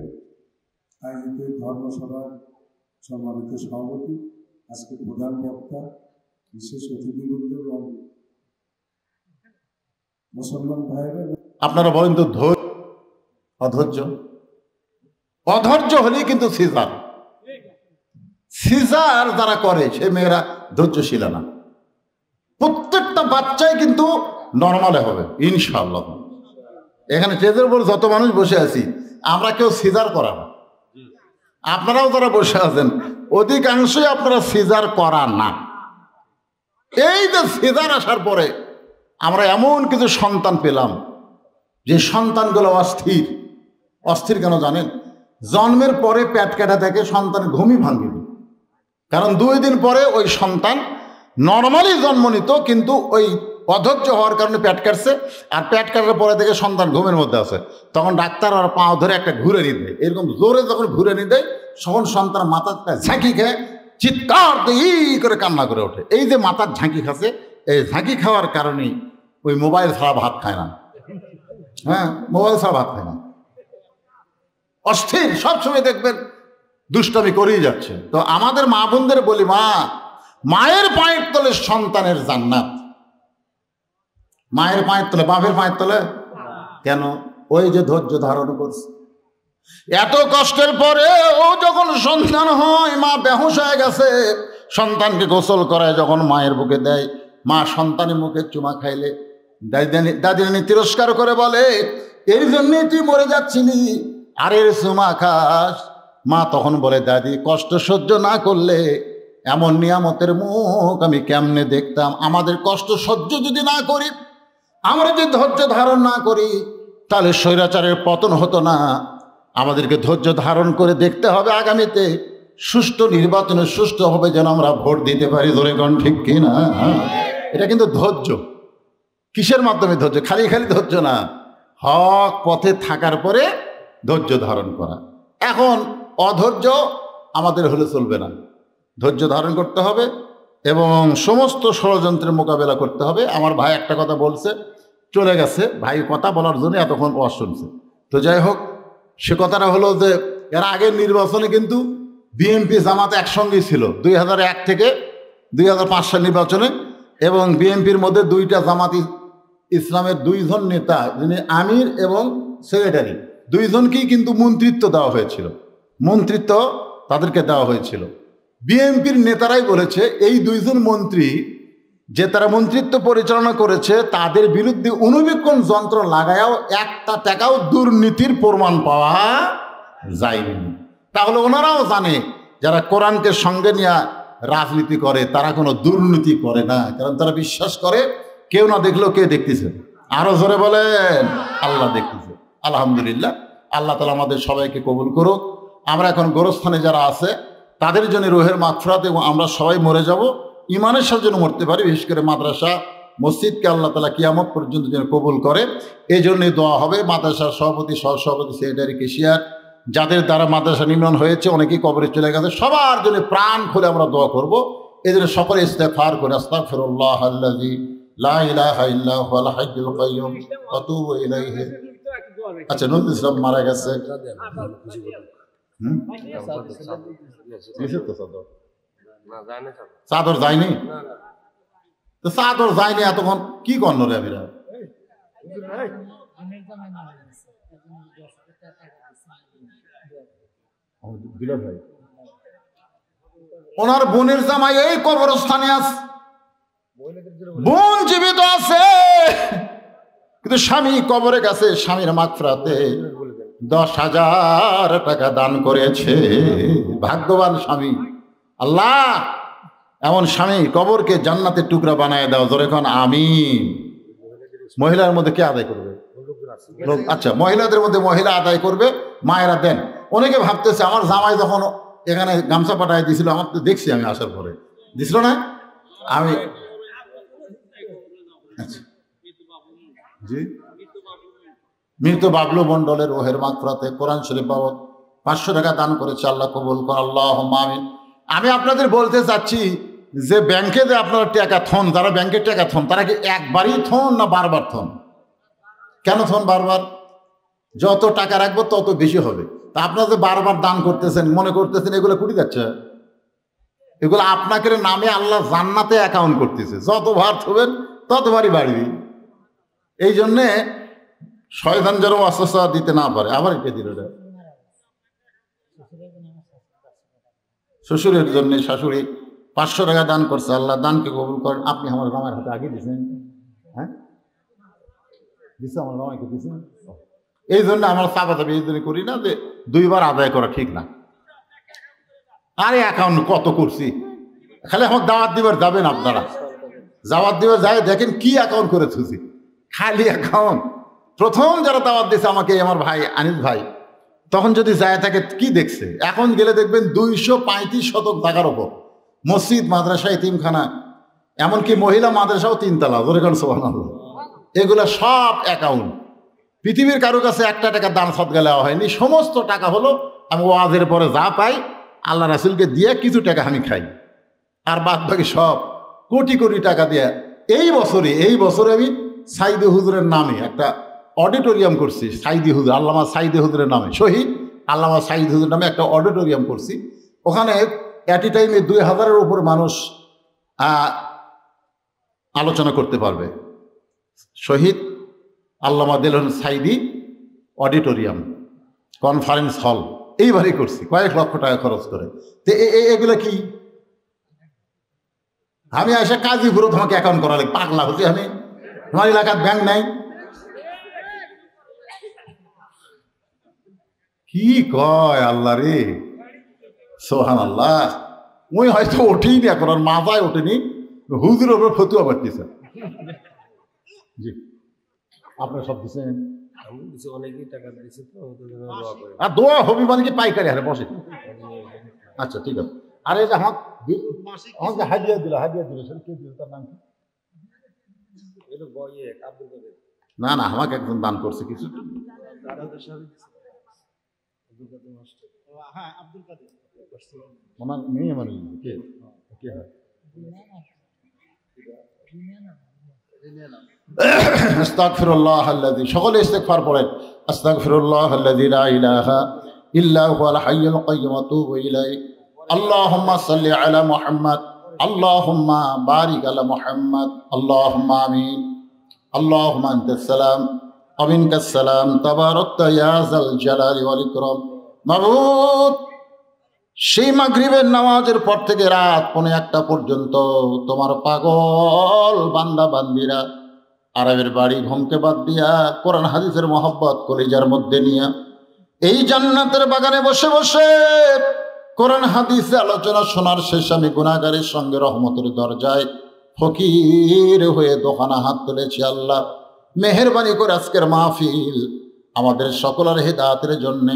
আয়োজিত ধর্মসভার সম্মানিত সভাপতি, আজকে প্রধান বক্তা, বিশেষ অতিথিবৃন্দ এবং মুসলমান ভাইরা, আপনারা বলেন তো অধৈর্য অধৈর্য হলেই কিন্তু সিজার সিজার যারা করে সে মেয়েরা ধৈর্যশীল না। প্রত্যেকটা বাচ্চাই কিন্তু নর্মালে হবে ইনশাআল্লাহ। এখানে স্টেজের উপর যত মানুষ বসে আছি আমরা কেউ সিজার করা না, আপনারাও যারা বসে আছেন অধিকাংশই আপনারা সিজার করা না। এই যে সিজার আসার পরে আমরা এমন কিছু সন্তান পেলাম যে সন্তানগুলো অস্থির। অস্থির কেন জানেন? জন্মের পরে পেট কাটা থেকে সন্তান ঘুমই ভাঙবে, কারণ 2 দিন পরে ওই সন্তান নর্মালি জন্ম নিত, কিন্তু ওই অধৈর্য হওয়ার কারণে পেট কাটছে, আর পেট কাটার পরে থেকে সন্তান ঘুমের মধ্যে আছে। তখন ডাক্তার আর পাও ধরে একটা ঘুরে নিয়ে দেয়, এরকম জোরে যখন ঘুরে নিয়ে দেয় তখন সন্তান মাথাটা ঝাঁকি খেয়ে চিৎকার দিয়ে করে কান্না করে ওঠে। এই যে মাথার ঝাঁকি খাচ্ছে, এই ঝাঁকি খাওয়ার কারণেই ওই মোবাইল ছাড়া ভাত খায় না। হ্যাঁ, মোবাইল ছাড়া ভাত খায় না, অস্থির সবসময় দেখবেন দুষ্টামি করেই যাচ্ছে। তো আমাদের মা বোনদের বলি, মায়ের পায়ের তলে সন্তানের জান্নাত। মায়ের পায়ের তলে, বাপের পায়ের তলে কেন? ওই যে ধৈর্য ধারণ করছে, এত কষ্টের পরে ও যখন সন্তান হয়, মা বেহুশ হয়ে গেছে, সন্তানকে গোসল করায় যখন মায়ের বুকে দেয়, মা সন্তানের মুখে চুমা খাইলে দাদি নানি তিরস্কার করে বলে, এর জন্যই তুই মরে যাচ্ছিলি, আর এর চুমা খাস। মা তখন বলে, দাদি কষ্ট সহ্য না করলে এমন নিয়ামতের মুখ আমি কেমনে দেখতাম। আমাদের কষ্ট সহ্য যদি না করি, আমরা যদি ধৈর্য ধারণ না করি, তাহলে স্বৈরাচারের পতন হতো না। আমাদেরকে ধৈর্য ধারণ করে দেখতে হবে আগামীতে সুষ্ঠু নির্বাচনে সুষ্ঠু হবে, যেন আমরা ভোট দিতে পারি। ধরে গণ ঠিক কিনা? এটা কিন্তু ধৈর্য। কিসের মাধ্যমে ধৈর্য? খালি খালি ধৈর্য না, হক পথে থাকার পরে ধৈর্য ধারণ করা। এখন অধৈর্য আমাদের হলে চলবে না, ধৈর্য ধারণ করতে হবে এবং সমস্ত ষড়যন্ত্রের মোকাবেলা করতে হবে। আমার ভাই একটা কথা বলছে, চলে গেছে, ভাই কথা বলার জন্য এতক্ষণ ওয়াজ শুনছে। তো যাই হোক, সে কথাটা হলো যে এর আগের নির্বাচনে কিন্তু বিএনপি জামাত একসঙ্গেই ছিল 2001 থেকে 2005 সাল নির্বাচনে, এবং বিএনপির মধ্যে 2টা জামাত ইসলামের 2 জন নেতা, যিনি আমির এবং সেক্রেটারি, 2 জনকেই কিন্তু মন্ত্রিত্ব দেওয়া হয়েছিল। মন্ত্রিত্ব তাদেরকে দেওয়া হয়েছিল। বিএনপির নেতারাই বলেছে এই 2 জন মন্ত্রী যে তারা মন্ত্রিত্ব পরিচালনা করেছে, তাদের বিরুদ্ধে অনুবীক্ষণ যন্ত্র লাগায়াও 1 টাকাও দুর্নীতির প্রমাণ পাওয়া যায়নি। তাহলে ওনারাও জানে যারা কোরআনকে সঙ্গে নিয়ে রাজনীতি করে তারা কোনো দুর্নীতি করে না, কারণ তারা বিশ্বাস করে কেউ না দেখলেও কে দেখতেছে। আরো জোরে বলেন, আল্লাহ দেখতেছে। আলহামদুলিল্লাহ, আল্লাহ তাআলা আমাদের সবাইকে কবুল করুক। আমরা এখন গোরস্থানে যারা আছে তাদের জন্য রুহের মাগফিরাত, এবং আমরা সবাই মরে যাব ইমানের সাথে যেন মরতে পারি। বিশেষ করে মাদ্রাসা মসজিদকে আল্লাহ তাআলা কিয়ামত পর্যন্ত যেন কবুল করে, এই জন্যই দোয়া হবে। মাদ্রাসার সভাপতি, সহসভাপতি, সেক্রেটারি, কেশিয়ার, যাদের দ্বারা মাদ্রাসা নির্মাণ হয়েছে, অনেকেই কবরে চলে গেছে, সবার জন্য প্রাণ খুলে আমরা দোয়া করব। এই জন্য সকলে ইস্তেগফার করে, আস্তাগফিরুল্লাহ আল্লাযী লা ইলাহা ইল্লা হুয়াল হাইয়্যুল কাইয়্যুম ওয়া আতুবু ইলাইহি। আচ্ছা, নজরুল ইসলাম মারা গেছে। চাদর যায়নি তো, চাদর যায়নি এতক্ষণ কি করল রে? আমিরা ওনার বোনের জামাই এই কবরস্থানে আছে, বোন জীবিত আছে, কিন্তু স্বামী কবরে গেছে। স্বামীর মাগফিরাতে 10,000 টাকা দান করেছে। ভাগ্যবান স্বামী। আল্লাহ এমন স্বামী কবরকে জান্নাতের টুকরা বানায় দাও। ধরে এখন আমিন। মহিলার মধ্যে কে আদায় করবে? আচ্ছা, মহিলাদের মধ্যে মহিলা আদায় করবে, মায়েরা দেন। অনেকে ভাবতেছে আমার জামাই যখন এখানে গামছা পাঠায় দিয়েছিল, আমার তো দেখছি আমি আসার পরে দিছিল না। আমি জি, মৃত বাবলু মণ্ডলের রোহের মাগফিরাতে কোরআন শরীফ বাবদ 500 টাকা দান করেছে। আল্লাহ কবুল কর, আল্লাহুম্মা আমিন। আমি আপনাদের বলতে চাচ্ছি, যে ব্যাংকে যে আপনারা টাকা থন, যারা ব্যাংকে টাকা থন, তারা কি একবারই থন না বারবার থন? কেন থন বারবার? যত টাকা রাখবো তত বেশি হবে। তা আপনারা যে বারবার দান করতেছেন, মনে করতেছেন এগুলো কুটি যাচ্ছে, এগুলো আপনাকে নামে আল্লাহ জান্নাতে অ্যাকাউন্ট করতেছে, যতবার থবেন ততবারই বাড়বি। এই জন্যে শয়তান যেন অস্বস্থা দিতে না পারে। আবার এটা দিল, শ্বশুরের জন্য শাশুড়ি 500 টাকা দান করছে, আল্লাহ দানকে কবুল করেন। আপনি আমার জামাইয়ের হাতে আগে দিয়েছেন, হ্যাঁ দিচ্ছে, আমার জামাইকে দিয়েছেন। এই জন্য আমরা চাপাচাপি এই জন্য করি না যে 2 বার আদায় করা ঠিক না। আরে অ্যাকাউন্ট কত করছি, খালি আমার দাওয়াত দিবার যাবেন আপনারা, দাওয়াত দিবার যায় দেখেন কি অ্যাকাউন্ট করে থুছি, খালি অ্যাকাউন্ট। প্রথম যারা দাওয়াত দিয়েছে আমাকে, আমার ভাই আনিস ভাই, তখন যদি যায় থাকে কি দেখছে, এখন গেলে দেখবেন 235 শতক জায়গার ওপর মসজিদ, মাদ্রাসা, এতিমখানা, এমনকি মহিলা মাদ্রাসাও 3 তলা, ধরে কারণ সুবহানাল্লাহ। এগুলা সব অ্যাকাউন্ট। পৃথিবীর কারো কাছে 1 টাকা দান সদকা দেওয়া হয়নি। সমস্ত টাকা হলো আমি ওয়াজের পরে যা পাই আল্লাহ রাসূলকে দিয়ে কিছু টাকা আমি খাই, আর বাদ বাকি সব কোটি কোটি টাকা দিয়ে। এই বছরে আমি সাইদি হুজুরের নামে একটা অডিটোরিয়াম করছি। সাইদি হুজুর, আল্লামা সাইদি হুজুরের নামে, শহীদ আল্লামা সাইদি হুজুর নামে একটা অডিটোরিয়াম করছি। ওখানে অ্যাট এ টাইমে 2000-এর উপর মানুষ আলোচনা করতে পারবে। শহীদ আল্লামা দেলন সাইদি অডিটোরিয়াম, কনফারেন্স হল, এইবারই করছি কয়েক লক্ষ টাকা খরচ করে। তো এগুলো কি আমি এসে কাজী ঘুরো তোমাকে অ্যাকাউন্ট করা লাগে? পাগলা হচ্ছি আমি? আমার এলাকার ব্যাংক নাই? কি কয় আল্লাহ রে, সুবহানাল্লাহ। ওই হয়তো ওঠেই নি, এখন আর মাথায় ওঠেনি, হুজুরের উপরে ফতুয়া বাড়তেছে। জি, আপনার সব দিচ্ছেন, আর দোয়া হবি মানে কি পাইকারি হারে বসে? আচ্ছা ঠিক আছে। আরে যে আমাকে হাদিয়া দিল সেটা কে দিল, তার নাম কি? না আমাকে একজন দান করছে কিছু। ওনার মেয়ে মানে কে হয়? আস্তাগফিরুল্লাহাল্লাযী, সকলে ইস্তিগফার পড়েন। আস্তাগফিরুল্লাহাল্লাযী লা ইলাহা ইল্লা হুয়াল হাইয়ুল কাইয়্যুম ওয়া আতুবু ইলাইহি। আল্লাহুম্মা সাল্লি আলা মুহাম্মাদ, আল্লাহুম্মা বারিক আলা মুহাম্মাদ, আল্লাহুম্মা আমিন। আল্লাহুম্মা আনতাস সালাম ওয়া মিনকাস সালাম, তাবারাকতা ইয়া যাল জালালি ওয়াল ইকরাম। মাবুদ, সেই মাগরিবের নামাজের পর থেকে রাত 1:15 পর্যন্ত তোমার পাগল বান্দা বান্দিরা আরবের বাড়ি ঘুমকে বাদ দিয়া কোরআন হাদিসের মহব্বত কলিজার মধ্যে নিয়ে এই জান্নাতের বাগানে বসে বসে কোরআন হাদিসে আলোচনা শোনার শেষ আমি গুনাহগারের সঙ্গে রহমতের দরজায় ফকির হয়ে দোকানা হাত তুলেছি। আল্লাহ মেহেরবানি করে আজকের মাহফিল আমাদের সকলের হিদায়াতের জন্যে,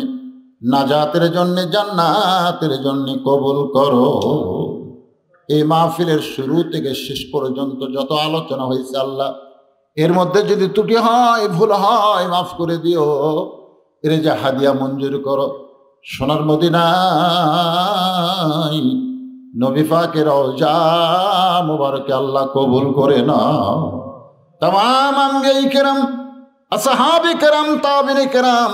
নাজাতের জন্যে, জান্নাতের জন্যে কবুল করো। এই মাহফিলের শুরু থেকে শেষ পর্যন্ত যত আলোচনা হয়েছে আল্লাহ, এর মধ্যে যদি ত্রুটি হয়, ভুল হয়, মাফ করে দিও। এর যে হাদিয়া মঞ্জুর করো। সোনার মদিনায় নবী পাকের রওজা মুবারকে আল্লাহ কবুল করে নাও। तमाम अंबिया-ए-किराम, असहाब-ए-किराम, ताबीन-ए-किराम,